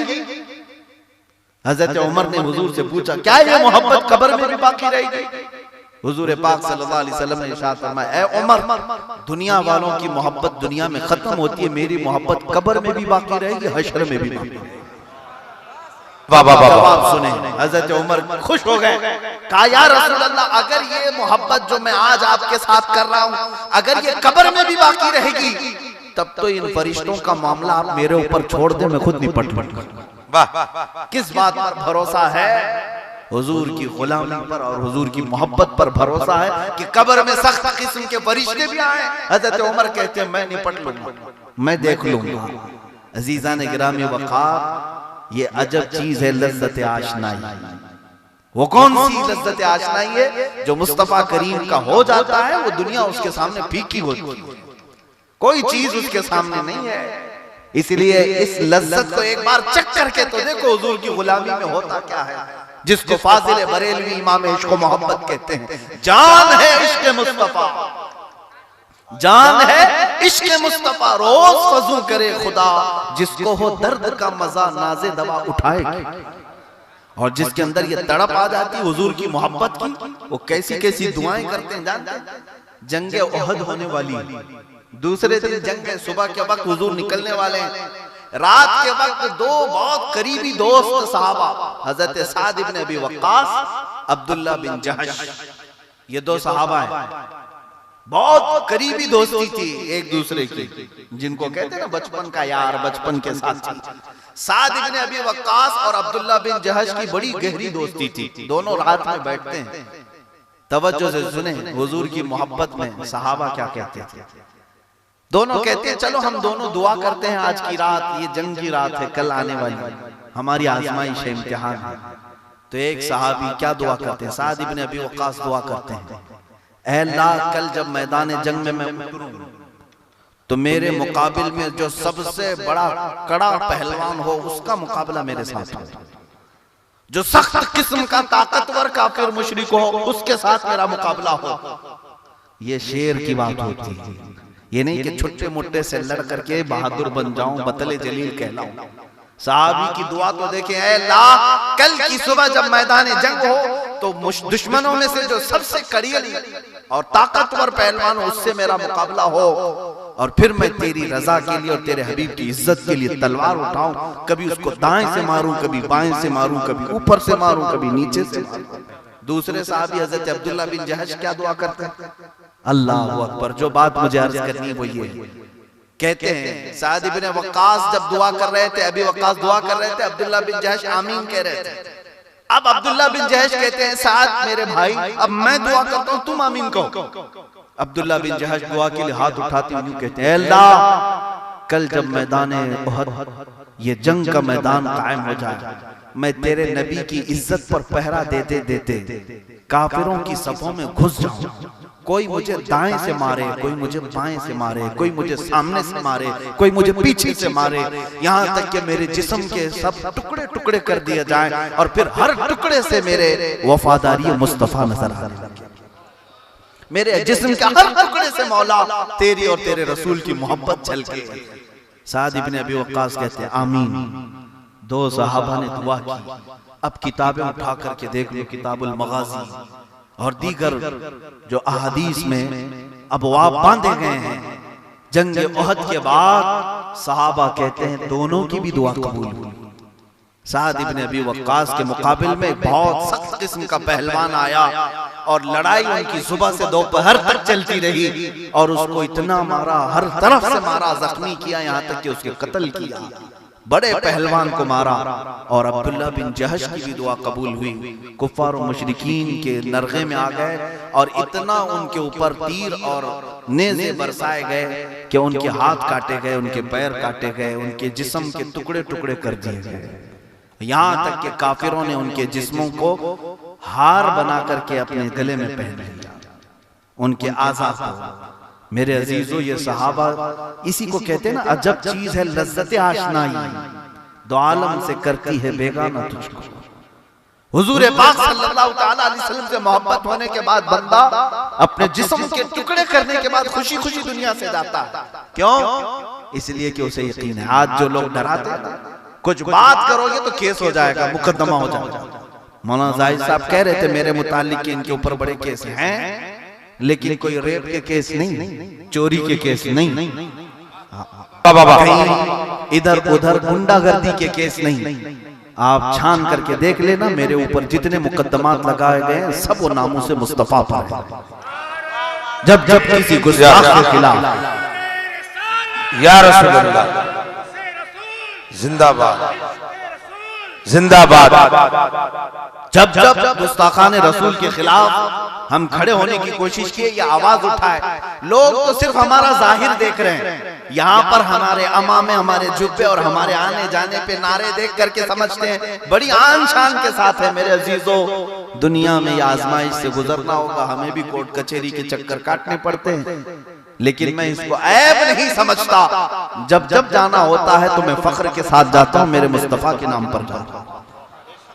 हजरत उमर ने हुजूर से पूछा, क्या ये मोहब्बत कब्र में भी बाकी रहेगी? हुजूर पाक सल्लल्लाहु अलैहि वसल्लम ने इरशाद फरमाया, ए उमर, दुनिया वालों की मोहब्बत दुनिया में खत्म होती है, मेरी मोहब्बत कब्र में भी बाकी रहेगी, हश्र में भी बाकी रहेगी। वाह वाह वाह, जवाब सुने। हजरत उमर खुश हो गए, कहा या रसूल अल्लाह, अगर ये मोहब्बत जो मैं आज आपके साथ कर रहा हूं, अगर ये कब्र में भी बाकी रहेगी, तब तो इन फरिश्तों का मामला आप मेरे ऊपर छोड़ दे, मैं खुद निपट लूंगा। वाह, किस बात पर भरोसा है? हुजूर की गुलामी पर और हुजूर की मोहब्बत पर भरोसा है कि कब्र में सख्त किस्म के फरिश्ते भी आए। हजरत उमर कहते हैं, मैं निपट लूंगा, मैं देख लूंगा। अजीजान गिरामी वक़ार, ये अजब चीज है लज्जत आशनाई। वो कौन सी लज्जत आशनाई है? जो मुस्तफा करीम का हो जाता है, वो दुनिया उसके सामने फीकी होती है, कोई चीज उसके सामने नहीं है। इसलिए इस लज्जत को एक बार चेक करके तो देखो, हुजूर की गुलामी में होता क्या है, जिसको फाजिल बरेलवी इमाम इश्क व मोहब्बत कहते हैं। जान है इश्क मुस्तफा, जान है इश्क मुस्तफा, रोज फजू करे खुदा, जिसको हो दर्द का मजा नाज़े दवा उठाएगी। और जिसके अंदर ये तड़प आ जाती हुजूर की मोहब्बत की, वो कैसी कैसी दुआएं करते हैं जानते हैं? जंगे ओहद होने वाली, दूसरे दिन जंग, सुबह के वक्त हुजूर निकलने वाले हैं, रात के वक्त दो बहुत करीबी दोस्त सहाबा, हजरत साद इब्न अबी वक्कास, अब्दुल्ला बिन जहश, ये दो सहाबा हैं, बहुत करीबी दोस्ती थी एक दूसरे की, जिनको कहते हैं ना बचपन का यार, बचपन के साथी। साद इब्न अबी वक्कास और अब्दुल्ला बिन जहश की बड़ी गहरी दोस्ती थी, दोनों रात में बैठते हैं। तवज्जो से सुने, हुजूर की मोहब्बत में सहाबा क्या कहते थे। दोनों कहते हैं, चलो हम दोनों दुआ करते हैं, आज की रात, ये जंग की रात है, कल आने वाली हमारी आजमाइश है, इम्तिहान है। तो एक सहाबी क्या दुआ करते हैं? साद इब्न अबी वक्कास दुआ करते हैं, ऐ अल्लाह, कल जब मैदान जंग में मैं उतरूं, तो मेरे मुकाबिल में जो सबसे बड़ा कड़ा पहलवान हो, उसका मुकाबला मेरे साथ हो। जो सख्त किस्म का ताकतवर काफिर मुशरिक हो, उसके साथ मेरा मुकाबला हो। ये शेर की बात होती है, ये नहीं कि छोटे मोटे से लड़ करके बहादुर बन जाऊं, बतले जलील कहलाऊं। साहबी की दुआ तो देखें, ऐ अल्लाह, कल की सुबह जब मैदान जंग हो, तो दुश्मनों में से जो सबसे कड़ियल और ताकतवर पहलवान, उससे मेरा मुकाबला हो, और फिर मैं तेरी रजा के लिए और तेरे हबीब की इज्जत के लिए तलवार उठाऊं, कभी उसको दाएं से मारूं, कभी बाएं से मारूं, कभी ऊपर से मारूं, कभी नीचे से मारूं। दूसरे साहबी हजरत अब्दुल्ला बिन जहश क्या दुआ करते हैं? अल्लाह अकबर। जो बात मुझे अर्ज करनी है वो ये कहते हैं, साद इब्न वक्कास जब दुआ कर रहे थे, अबी वक्कास दुआ कर रहे थे, अब्दुल्ला बिन जहश आमीन कह रहे थे। अब अब्दुल्ला बिन जहश कहते हैं, साद मेरे भाई, अब मैं दुआ करता हूं, तुम आमीन कहो। अब्दुल्ला बिन जहश दुआ के लिए हाथ उठाते हुए कहते हैं, अल्लाह, कल जब मैदान ओहद, ये जंग का मैदान कायम हो जाए, मैं तेरे नबी की इज्जत पर पहरा देते देते काफिरों की सफों में घुस जाऊं, कोई मुझे दाएं से मारे, कोई मुझे बाएं से मारे, कोई मुझे सामने से मारे, कोई मुझे पीछे से मारे, यहाँ तक कि मेरे जिस्म के सब टुकड़े टुकड़े कर दिए जाएं, और फिर हर टुकड़े से मेरे वफादारी मुस्तफा नजर आने लगे। मेरे जिस्म के हर टुकड़े से मौला तेरी और तेरे रसूल की मोहब्बत झलके। साद इब्न अबी वक्कास कहते हैं, आमीन। दो सहाबा ने दुआ की। अब किताबें उठा करके देख लो, किताबुल मगाजी और दीगर जो अहादीस में अबवाब बांधे गए हैं। जंग उहद के बाद सहाबा कहते हैं दोनों की भी दुआ कबूल हुई। साद इब्न अबी वक्कास के मुकाबिल में एक बहुत सख्त किस्म का पहलवान आया और लड़ाई उनकी सुबह से दोपहर तक चलती रही और उसको इतना मारा, हर तरफ से मारा, जख्मी किया, यहाँ तक कि उसके कत्ल किया। बड़े पहलवान को मारा। और अब्दुल्ला बिन जहश की भी दुआ कबूल हुई। कुफ्फार और मुशरिकीन के नरगे में आ गए और इतना उनके ऊपर तीर और नेज़े बरसाए गए कि उनके हाथ काटे गए, उनके पैर काटे गए, उनके जिस्म के टुकड़े टुकड़े कर दिए गए। यहाँ तक कि काफिरों ने उनके जिस्मों को हार बना करके अपने गले में पहन लिया, उनके आज़ा को। मेरे अजीजों, ये सहाबा इसी को कहते हैं ना, अजब चीज है लज्जत आशनाई, दो आलम से करती है बेगाना तुझको। हुजूर पाक सल्लल्लाहु अलैहि वसल्लम से मोहब्बत होने के बाद बंदा अपने जिस्म के टुकड़े करने के बाद खुशी खुशी दुनिया से जाता है। क्यों? इसलिए कि उसे यकीन है। आज जो लोग डराते हैं, कुछ बात करोगे तो केस हो जाएगा, मुकदमा हो जाएगा। मौलाना जाहिद साहब कह रहे थे मेरे मुतालिक कि इनके ऊपर बड़े केस हैं, लेकिन कोई रेप के केस नहीं, चोरी के केस नहीं, इधर उधर गुंडागर्दी के केस नहीं। आप छान करके देख लेना, मेरे ऊपर जितने मुकदमात लगाए गए हैं सब वो नामों से मुस्तफा पर है। जब जब किसी गुस्ताख के खिलाफ या रसूल अल्लाह जिंदाबाद जिंदाबाद, जब जब गुस्ताखान रसूल के खिलाफ हम खड़े होने की कोशिश किए या आवाज उठाए, लोग तो सिर्फ हमारा जाहिर देख रहे हैं। यहाँ पर हमारे अमामे, हमारे जुब्बे और हमारे आने जाने पे नारे देख करके समझते हैं बड़ी आन शान के साथ है। मेरे अजीजों, दुनिया में ये आजमाइश से गुजरना होगा, हमें भी कोर्ट कचहरी के चक्कर काटने पड़ते हैं, लेकिन मैं इसको ऐब नहीं समझता। जब जब जाना होता है तो मैं फख्र के साथ जाता हूँ, मेरे मुस्तफा के नाम पर जाता हूँ।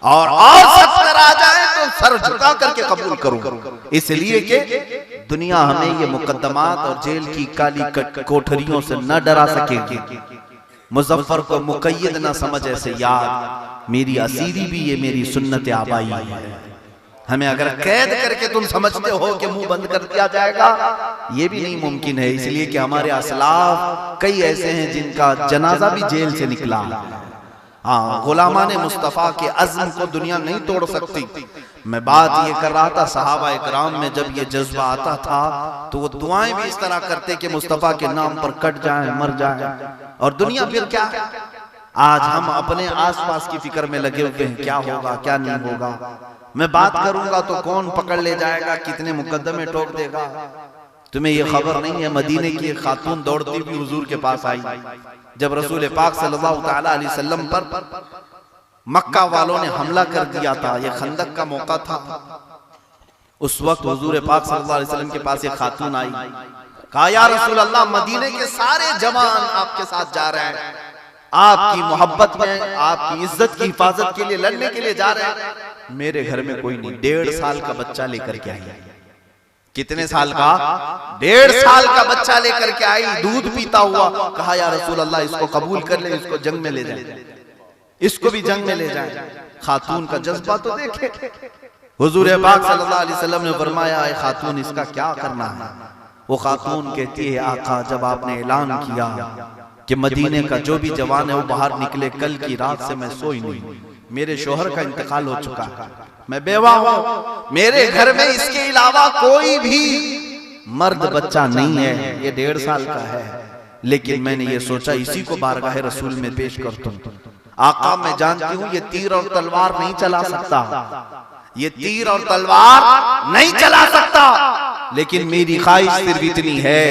और सच आ जाए तो सर झुका करके कबूल करूं, इसलिए कि दुनिया हमें ये मुकद्दमात और जेल की काली कोठरियों से न डरा सकेगी। मुजफ्फर को मुकय्यद न समझ ऐसे याद, मेरी असीरी भी ये मेरी सुन्नत आबाई है। हमें अगर कैद करके तुम समझते हो कि मुंह बंद कर दिया जाएगा, ये भी नहीं मुमकिन है। इसलिए कि हमारे असलाफ कई ऐसे हैं जिनका जनाजा भी जेल से निकला। हाँ, गुलामाने मुस्तफा के अज़्म को दुनिया नहीं तोड़ सकती। मैं बात ये कर रहा था, सहाबा इकराम में जब ये जज्बा आता था तो वो दुआएं भी इस तरह करते कि मुस्तफा के नाम पर कट जाए, मर जाए। और दुनिया फिर क्या? आज हम अपने आसपास की फिक्र में लगे हुए हैं, क्या होगा क्या नहीं होगा। मैं बात करूंगा तो कौन पकड़ ले जाएगा, कितने मुकद्दमे ठोक देगा। तुम्हें ये खबर नहीं है, मदीने की एक खातून दौड़ती हुई हुजूर के पास आई जब रसूल पाक सल्लल्लाहु ताला अलैहि वसल्लम पर मक्का वालों ने हमला कर दिया था। ये खंदक का मौका था। उस वक्त हुजूर पाक सल्लल्लाहु अलैहि वसल्लम के पास एक खातून आई, कहा या रसूल अल्लाह, मदीने के सारे जवान आपके साथ जा रहे हैं, आपकी मोहब्बत में, आपकी इज्जत की हिफाजत के लिए लड़ने के लिए जा रहे हैं। मेरे घर में कोई नहीं, 1.5 साल का बच्चा लेकर के आई। कितने साल का? 1.5 साल का बच्चा लेकर के आई, दूध पीता हुआ। कहा या रसूल अल्लाह, इसको कबूल कर ले, इसको जंग में ले जाए, इसको भी जंग में ले जाए। खातून का जज्बा तो देखे। हुजूर पाक सल्लल्लाहु अलैहि वसल्लम ने फरमाया, ऐ खातून, इसका क्या करना है? वो खातून कहती है, आका, जब आपने ऐलान किया कि मदीने का जो भी जवान है वो बाहर निकले, कल की रात से मैं सोई नहीं। मेरे शोहर का इंतकाल हो चुका है, मैं बेवा हूं, मेरे घर में इसके अलावा कोई भी मर्द बच्चा नहीं है, ये 1.5 साल का है। लेकिन मैंने ये सोचा इसी को बारगाह रसूल में पेश कर दूं। आका, मैं जानती हूं ये तीर और तलवार नहीं चला सकता, ये तीर और तलवार नहीं चला सकता, लेकिन मेरी ख्वाहिश सिर्फ इतनी है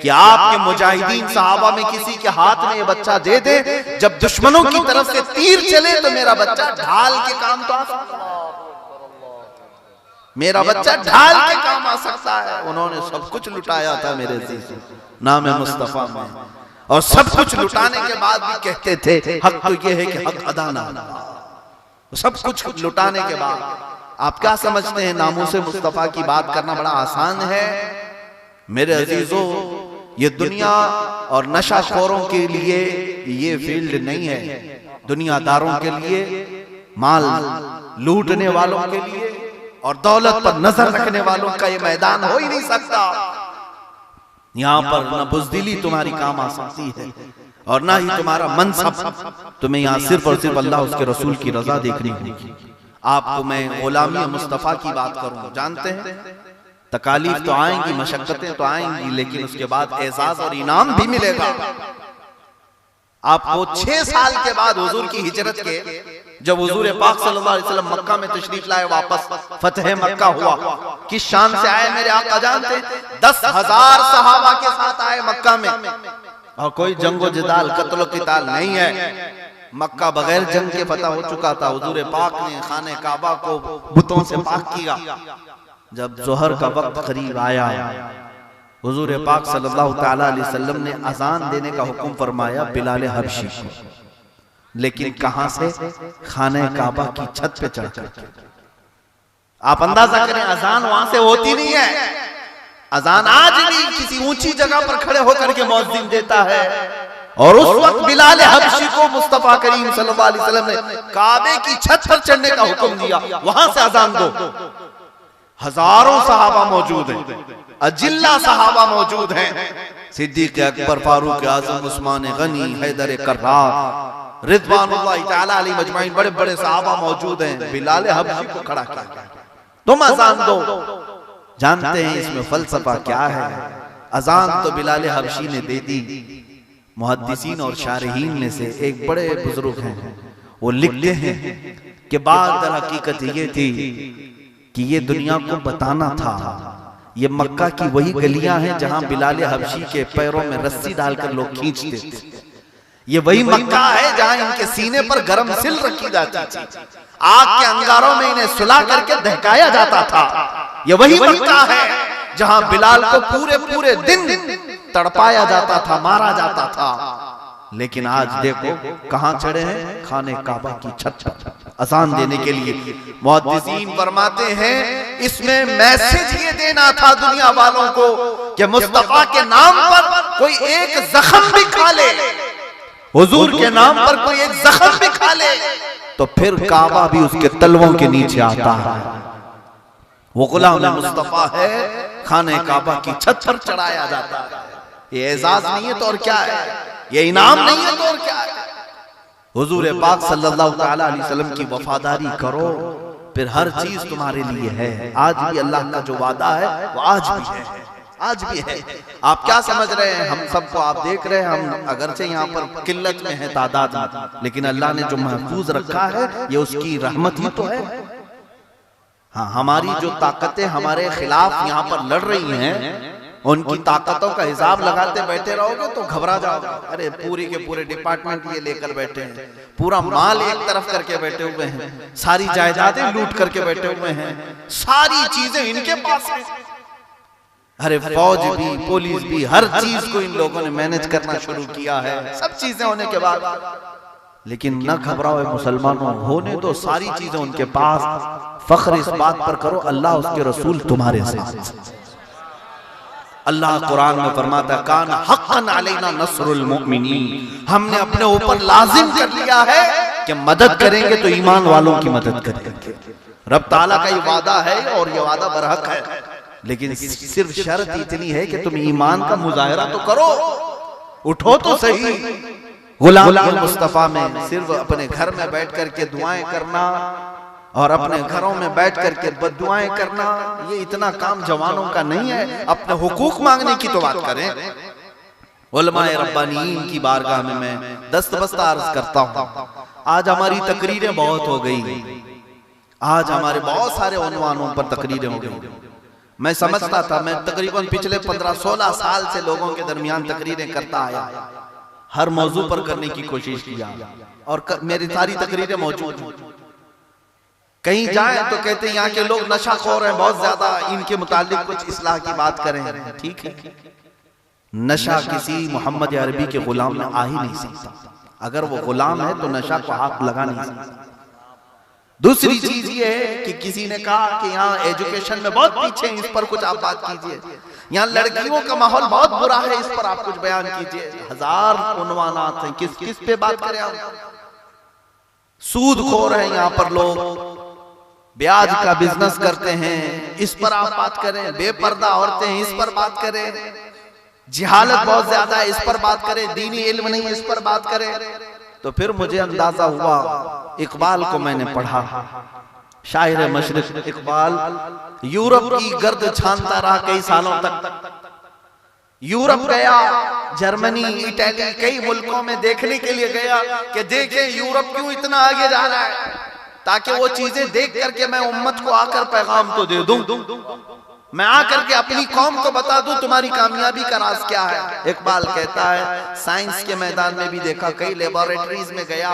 कि आपके मुजाहिदीन सहाबा में किसी के हाथ में ये बच्चा दे दे, जब दुश्मनों की तरफ से तीर चले तो मेरा बच्चा ढाल के काम तो आ सकता है, मेरा बच्चा ढाल के काम आ सकता है। उन्होंने सब कुछ लुटाया था मेरे नाम मुस्तफा में, और सब कुछ लुटाने के बाद भी कहते थे हक तो ये है कि हक अदा ना हो। सब कुछ लुटाने के बाद आप क्या समझते हैं नामूस मुस्तफा की बात करना बड़ा आसान है? मेरे अजीजों, ये दुनिया और नशाखोरों के लिए ये फील्ड नहीं है, दुनियादारों के लिए, माल लूटने वालों के लिए और दौलत पर नजर रखने वालों का ये मैदान हो ही नहीं सकता। यहाँ पर न बुज़दिली तुम्हारी काम आ सकती है और ना ही तुम्हारा मनसब। तुम्हें यहाँ सिर्फ और सिर्फ अल्लाह उसके रसूल की रजा देखनी होगी। आपको मैं गुलामी मुस्तफ़ा की बात करूँ, जानते हैं तकालीफ तो आएंगी, मशक्कतें तो आएंगी, लेकिन उसके बाद एजाज और इनाम भी मिलेगा। आपको 6 साल के बाद हुजूर की हिजरत के, जब हुजूर पाक सल्लल्लाहु अलैहि वसल्लम मक्का में तशरीफ लाए, वापस फतह मक्का हुआ, किस शान से आए मेरे आका जानते? 10,000 सहाबा के साथ आए मक्का में, और कोई जंगो जिदाल कत्लो किताल नहीं है। मक्का बगैर जंग के फतह हो चुका था। हुजूर पाक ने खाने काबा को बुतों से पाक किया। जब जोहर का वक्त करीब आया, हुजूर पाक सल्लल्लाहु तआला अलैहि वसल्लम ने अजान देने का हुक्म फरमाया बिलाल हबशी को, लेकिन कहां से? खाने काबा की छत पे चढ़कर। आप अंदाजा करें, अजान वहां से होती नहीं है। अजान आज भी किसी ऊंची जगह पर खड़े होकर के मुअज्जिन देता है, और उस वक्त बिलाल हबशी को मुस्तफा करीम सल्लल्लाहु अलैहि वसल्लम ने काबे की छत पर चढ़ने का हुक्म दिया, वहां से अजान दो। हजारों सहाबा मौजूद हैं, अजिल्ला सहाबा मौजूद हैं, सिद्दीक अकबर, फारूक आजम, उस्मान गनी, हैदर कर्रार, रिज़वानुल्लाह तआला अलैहि मजमाइन, बड़े बड़े सहाबा मौजूद हैं। बिलाल हबशी को खड़ा किया, तुम अजान दो। जानते हैं इसमें फलसफा क्या है? अजान तो बिलाल हबशी ने दे दी। मुहद्दिसीन और शारहीन में से एक बड़े बुजुर्ग हैं, वो लिखते हैं कि बात दर हकीकत ये थी कि ये दुनिया को बताना था, ये मक्का की वही गलियां हैं जहां बिलाल हबशी के पैरों में रस्सी डालकर लोग खींचते थे। ये वही मक्का है जहां इनके सीने पर गरम सिल रखी जाती थी, आग के अंगारों में इन्हें सुला करके दहकाया जाता था। ये वही मक्का है जहां बिलाल को पूरे पूरे दिन तड़पाया जाता था, मारा जाता था। लेकिन आज देखो कहां चढ़े हैं? खाने काबा की छत पर अजान देने के लिए। मुहद्दिसीन फरमाते हैं इसमें मैसेज ये देना था दुनिया वालों को कि मुस्तफा के नाम पर कोई एक जख्म भी खा ले, हुजूर के नाम पर कोई एक जख्म भी खा ले, तो फिर काबा भी उसके तलवों के नीचे आता है। वो गुलाम मुस्तफा है, खाने काबा की छत पर चढ़ाया जाता है। ये एजाज नहीं है तो और क्या है? ये इनाम नहीं है तो और क्या है? हुजूर पाक सल्लल्लाहु तआला अलैहि वसल्लम की वफादारी करो, फिर हर चीज तुम्हारे लिए है। आज भी अल्लाह का जो वादा है वो आज भी है, आज भी है। आप क्या समझ रहे हैं? हम सबको आप देख रहे हैं, हम अगरचे यहाँ पर किल्लत में है तादाद में, लेकिन अल्लाह ने जो महफूज रखा है ये उसकी रहमत ही तो है। हाँ, हमारी जो ताकतें हमारे खिलाफ यहाँ पर लड़ रही हैं, उनकी ताकतों का हिसाब लगाते बैठे रहोगे तो घबरा जाओगे। अरे पूरी के पूरे डिपार्टमेंट ये लेकर बैठे हैं, पूरा माल एक तरफ करके बैठे हुए हैं, सारी जायदादें लूट करके बैठे हुए हैं, सारी चीजें इनके पास हैं। अरे फौज भी, पुलिस भी, हर चीज को इन लोगों ने मैनेज करना शुरू किया है, सब चीजें होने के बाद। लेकिन न घबराओ मुसलमानों, होने दो सारी चीजें उनके पास। फख्र इस बात पर करो अल्लाह उसके रसूल तुम्हारे साथ। अल्लाह कुरान में फरमाता है कान हक़्क़न अलैना नस्रुल मुमिनीन, हमने अपने ऊपर लाजिम कर लिया है कि मदद करेंगे तो ईमान वालों की मदद करेंगे। रब ताला का ये वादा है और ये वादा बरहक है, लेकिन सिर्फ शर्त इतनी है कि तुम ईमान का मुजाहिरा तो करो, उठो तो सही। गुलाम मुस्तफा में सिर्फ अपने घर में बैठ करके दुआएं करना और अपने घरों में बैठ करके बद्दुआएं करना, ये इतना काम जवानों का नहीं है। अपने हुकूक मांगने की तो बात करें। उलमाए रब्बानीन की बारगाह में मैं दस्तबस्ता अर्ज करता हूँ, आज हमारी तकरीरें बहुत हो गई, आज हमारे बहुत सारे उन्वानों पर तकरीरें हो गई। मैं समझता था, मैं तकरीबन पिछले 15-16 साल से लोगों के दरमियान तकरीरें करता आया, हर मौजू पर करने की कोशिश किया और मेरी सारी तकरीरें मौजूद। कहीं जाए तो कहते हैं यहाँ के लोग नशाखोर हैं बहुत ज्यादा, इनके मुतालिक कुछ इस्लाह की बात करें। ठीक है, नशा किसी मोहम्मद अरबी के गुलाम में आ ही नहीं सकता। अगर वो गुलाम है तो नशा को हाथ लगा नहीं सकता। दूसरी चीज ये है कि किसी ने कहा कि यहाँ एजुकेशन में बहुत पीछे हैं, इस पर कुछ आप बात कीजिए। यहाँ लड़कियों का माहौल बहुत बुरा है, इस पर आप कुछ बयान कीजिए। हजार उन्वानात हैं, किस किस पे बात करें हम? सूदखोर हैं यहाँ पर लोग, ब्याज का बिजनेस करते हैं, इस पर आप बात करें। बेपर्दा औरतें हैं, इस पर बात करें। जिहालत बहुत ज्यादा है, इस पर बात करें, दीनी इल्म नहीं है, इस पर बात करें। तो फिर मुझे अंदाजा हुआ, इकबाल को मैंने पढ़ा, शायर मशरिक इकबाल यूरोप की गर्द छानता रहा कई सालों तक। यूरोप गया, जर्मनी, इटली, कई मुल्कों में देखने के लिए गया कि देखें यूरोप क्यों इतना आगे जा रहा है, ताकि वो चीजें देख करके मैं उम्मत को आकर पैगाम तो दे दूं, मैं आकर के अपनी कौम को बता दूं तुम्हारी कामयाबी का राज क्या है। इकबाल कहता है साइंस के मैदान में भी देखा, कई लेबोरेटरीज में गया,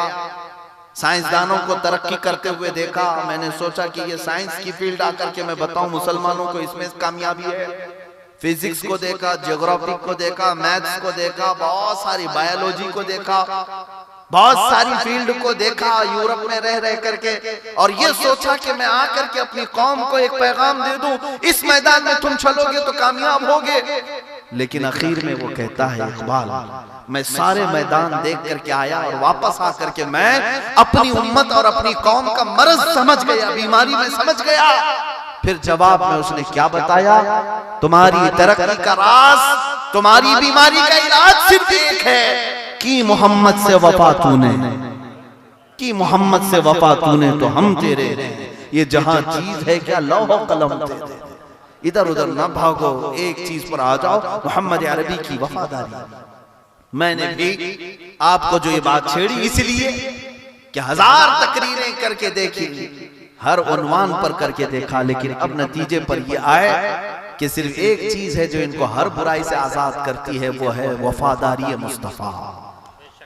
साइंसदानों को तरक्की करते हुए देखा। मैंने सोचा कि ये साइंस की फील्ड आकर के मैं बताऊं मुसलमानों को इसमें कामयाबी है। फिजिक्स को देखा, ज्योग्राफी को देखा, मैथ्स को देखा, बहुत सारी बायोलॉजी को देखा, बहुत सारी फील्ड को देखा यूरोप में रह करके, और ये सोचा कि मैं आकर के अपनी कौम को एक पैगाम दे दूं, इस मैदान में तुम चलोगे तो कामयाब होगे। लेकिन आखिर में वो कहता है इकबाल, मैं सारे मैदान देख करके आया और वापस आकर के मैं अपनी उम्मत और अपनी कौम का मर्ज समझ गया, बीमारी में समझ गया। फिर जवाब में उसने क्या बताया, तुम्हारी तरक्की का राज, तुम्हारी बीमारी का इलाज सिर्फ एक है कि मोहम्मद से वफा तूने, कि मोहम्मद से वफा तूने तो हम तेरे, ये जहां चीज है क्या लौह कलम तेरे, इधर उधर ना भागो, एक चीज पर आ जाओ, मोहम्मद अरबी की वफादारी। मैंने भी आपको जो ये बात छेड़ी इसलिए कि 1000 तकरीरें करके देखी, हर उन्वान पर करके देखा, लेकिन अब नतीजे पर ये आए कि सिर्फ एक चीज है जो इनको हर बुराई से आजाद करती है, वो है वफादारी मुस्तफा।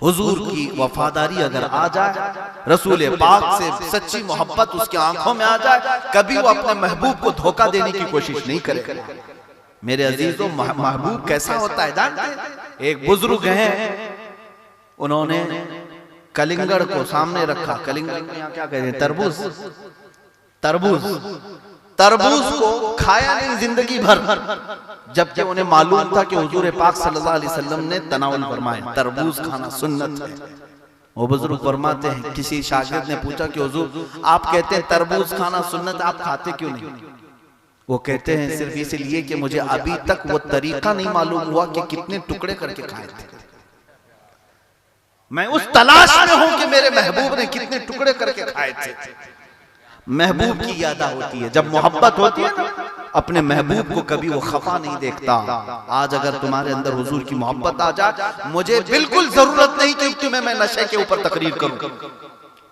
हुजूर की वफादारी अगर आ जाए, रसूल पाक से सच्ची मोहब्बत उसकी आंखों में आ जाए, कभी वो अपने महबूब को धोखा देने की कोशिश नहीं करे। मेरे अजीजों, महबूब कैसा होता है जानते हैं? एक बुजुर्ग हैं, उन्होंने कलिंगड़ को सामने रखा, कलिंगड़ को यहाँ क्या कहते हैं, तरबूज, तरबूज, तरबूज को खाया नहीं जिंदगी भर, जबकि उन्हें मालूम था कि हुजूर पाक सल्लल्लाहु अलैहि वसल्लम ने तनावुल फरमाया तरबूज खाना सुन्नत है। वो बुजुर्ग फरमाते हैं, किसी शागिर्द ने पूछा कि हुजूर आप कहते हैं तरबूज खाना सुन्नत, आप खाते क्यों नहीं? वो कहते हैं सिर्फ इसलिए कि मुझे अभी तक वो तरीका नहीं मालूम हुआ कि कितने टुकड़े करके खाए थे। मैं उस तलाश में हूं कि मेरे महबूब ने कितने टुकड़े करके खाए थे। महबूब की यादा होती है, जब मोहब्बत होती है ना, अपने महबूब को कभी वो खफा नहीं देखता। आज अगर तुम्हारे अंदर हुजूर की मोहब्बत आ जाए, मुझे बिल्कुल जरूरत नहीं कि तुम्हें मैं नशे के ऊपर तकरीर करूं,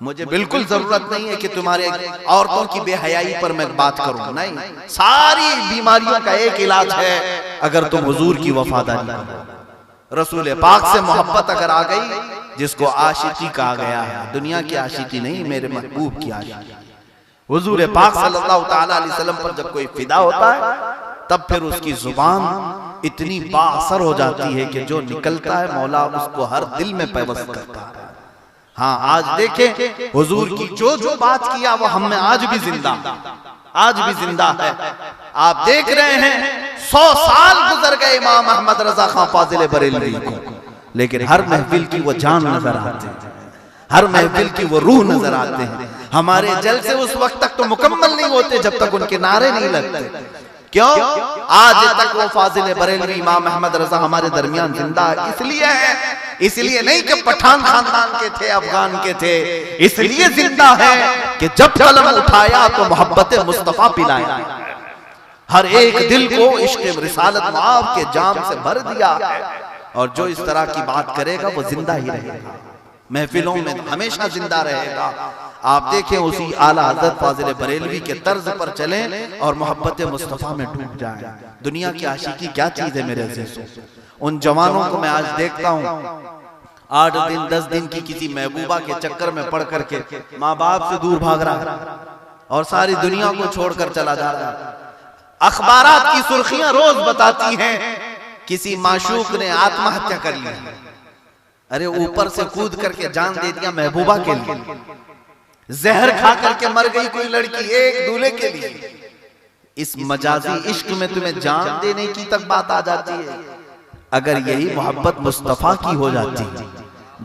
मुझे बिल्कुल जरूरत नहीं है कि तुम्हारे औरतों की बेहयाई पर मैं बात करूं, नहीं, सारी बीमारियों का एक इलाज है, अगर तुम हुजूर की वफादारी करो। रसूल पाक से मोहब्बत अगर आ गई, जिसको आशिकी कहा गया है, दुनिया की आशिकी नहीं, मेरे महबूब की आशिकी। हुजूर पाक सल्लल्लाहु ताला अलैहि वसल्लम पर जब कोई फिदा होता है, तब फिर उसकी जुबान इतनी बाअसर हो जाती है कि जो निकलता है मौला उसको हर दिल में पैवस्त करता है। हाँ, आज देखें हुजूर की जो जो बात किया वो हम में आज भी जिंदा, आज भी जिंदा है। आप देख रहे हैं 100 साल गुजर गए इमाम अहमद रजा खां फाजिल बरेलवी को, लेकिन हर महफिल की वो जान नजर आते हैं, हर महफिल की वो रूह नजर आते हैं। हमारे जलसे उस वक्त तक तो मुकम्मल नहीं होते जब तक उनके नारे नहीं लगते। क्यों? आज तक वो फाजिल बरेलवी इमाम अहमद रजा हमारे दरमियान जिंदा है। इसलिए है, इसलिए नहीं कि पठान खानदान के थे, अफगान के थे, इसलिए जिंदा है कि जब कलम उठाया तो मोहब्बत मुस्तफा पिलाया, हर एक दिल को इश्क रिसालत माफ के जाम से भर दिया। और जो इस तरह की बात करेगा वो जिंदा ही रहेगा, महफिलों में हमेशा जिंदा रहेगा। आप देखें उसी आला हज़रत फाजिल बरेलवी के तर्ज पर चलें और मोहब्बत मुस्तफा में डूब जाएं। दुनिया की आशिकी क्या चीज है मेरे अज़ीज़ों? उन जवानों को मैं आज देखता हूँ 8 दिन 10 दिन की किसी महबूबा के चक्कर में पड़ करके माँ बाप से दूर भाग रहा है और सारी दुनिया को छोड़कर चला जा रहा है। अखबारात की सुर्खियां रोज बताती हैं किसी माशूक ने आत्महत्या कर ली, अरे ऊपर से कूद करके जान दे दिया महबूबा के लिए, जहर खा करके मर गई कोई लड़की एक दूल्हे के लिए। इस मजाजी इश्क में तुम्हें जान देने की तक बात आ जाती है। अगर यही मोहब्बत मुस्तफा की हो जाती,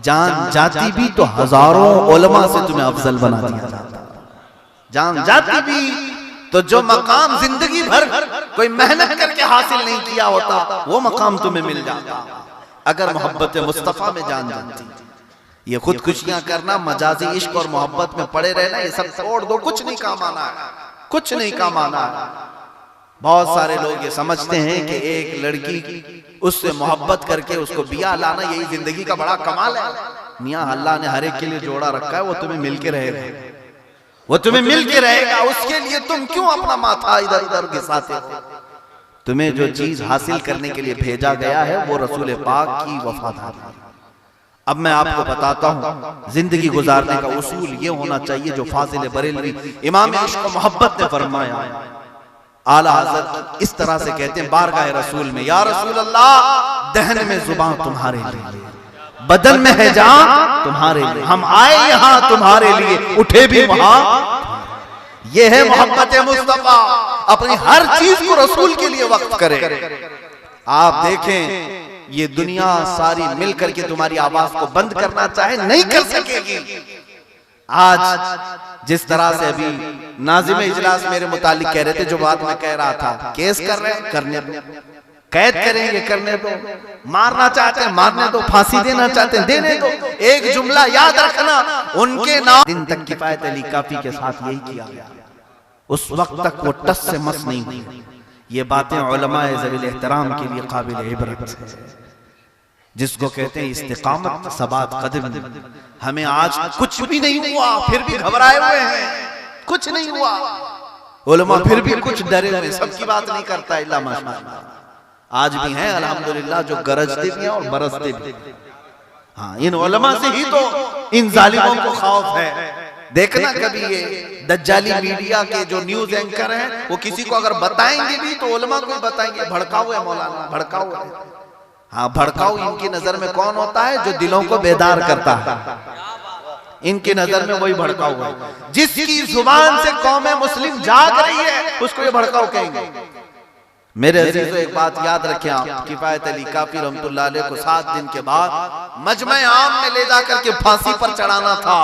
जान जाती भी तो हजारों उलमा से तुम्हें अफजल बना दिया जाता, जान जाती भी तो जो मकाम जिंदगी भर कोई मेहनत करके हासिल नहीं किया होता वो मकाम तुम्हें मिल जाता अगर मोहब्बत मुस्तफा में जान जानती। ये खुदकुशियां करना, मजाजी इश्क और मोहब्बत में पड़े रहना, ये सब छोड़ दो, कुछ नहीं काम आना है, कुछ नहीं काम आना है। बहुत सारे लोग ये समझते हैं कि एक लड़की उससे मोहब्बत करके उसको बिया लाना यही जिंदगी का बड़ा कमाल है। मियां अल्लाह ने हर एक के लिए जोड़ा रखा है, वो तुम्हें मिलके रहेगा, वो तुम्हें मिलके रहेगा। उसके लिए तुम क्यों अपना माथा इधर उधर घिसाते हो? तुम्हें जो चीज हासिल करने के लिए भेजा गया है वो रसूल पाक की वफादारी। अब मैं आपको बताता हूं जिंदगी गुजारने का उसूल ये होना चाहिए जो फाजिल बरेलवी इमाम इश्क मोहब्बत ने फरमाया। आला हज़रत इस तरह से कहते हैं बारगाह रसूल में, या रसूल अल्लाह, दहन में जुबान तुम्हारे लिए, बदन में है जान तुम्हारे लिए, हम आए यहाँ तुम्हारे लिए, उठे भी वहां। ये है मोहब्बत मुस्तफा, अपनी हर चीज को रसूल के लिए वक्फ करे। आप देखें ये दुनिया सारी मिलकर के तुम्हारी आवाज को बंद करना चाहे नहीं कर सकेगी। आज जिस तरह से अभी नाजिम इजलास मेरे मुतालिक कह रहे थे, जो बात मैं कह रहा था, केस कर रहे हैं करने दो, कैद करेंगे करने दो, मारना चाहते हैं मारने दो, फांसी देना चाहते हैं देने दो। एक जुमला याद रखना, उनके नाम दिन तक किफायत अली काफी के साथ यही किया गया, उस वक्त तक वो टस से मस नहीं हुई। ये बातें उलमाए ज़वील एहतराम के लिए काबिल इबरत है, जिसको कहते हैं इस्तिकामत सबात कदम। हमें आज कुछ भी नहीं हुआ फिर भी घबराए हुए हैं, कुछ नहीं हुआ, उलमा फिर भी कुछ डरे हुए, सबकी बात नहीं करता इल्ला माशाअल्लाह। आज भी हैं अल्हम्दुलिल्लाह जो गरजते भी हैं और बरसते भी। हाँ, इन उलमा से ही तो इन जालिमों को खौफ है। देखना कभी ये दज्जाली मीडिया के जो न्यूज एंकर हैं वो किसी को अगर बताएंगे भी तो उलमा को बताएंगे भड़काऊ है मौलाना, भड़काऊ है। हाँ, भड़काऊ इनकी नजर में कौन होता है? जो दिलों को बेदार करता है, इनकी नजर में वही भड़काऊ है। जिसकी जुबान से कौम मुस्लिम जाग रही है उसको ये भड़काऊ कहेंगे। मेरे अजीजों, एक बात याद रखें आप, किफायत अली काफी रहमतुल्लाह अलैह को 7 दिन के बाद मजमे आम में ले जाकर के फांसी पर चढ़ाना था,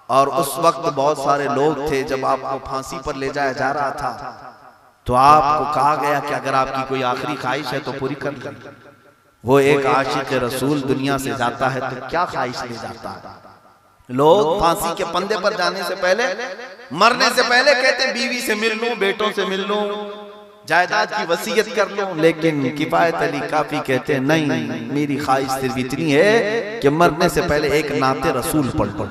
और उस वक्त बहुत सारे लोग थे। जब आपको फांसी पर ले जाया जा रहा था तो आपको कहा गया कि अगर आपकी कोई आखिरी ख्वाहिश है तो पूरी कर ले। वो एक आशिक रसूल दुनिया से जाता है तो क्या ख्वाहिश ले जाता है? लोग फांसी के फंदे पर जाने से पहले, मरने से पहले कहते बीवी से मिल लूं, बेटों से मिल लूं, जायदाद की वसीयत कर लूं। लेकिन किफायत अली काफी कहते हैं नहीं, मेरी ख्वाहिश सिर्फ इतनी है कि मरने से पहले एक नाते रसूल पढ़ लूं,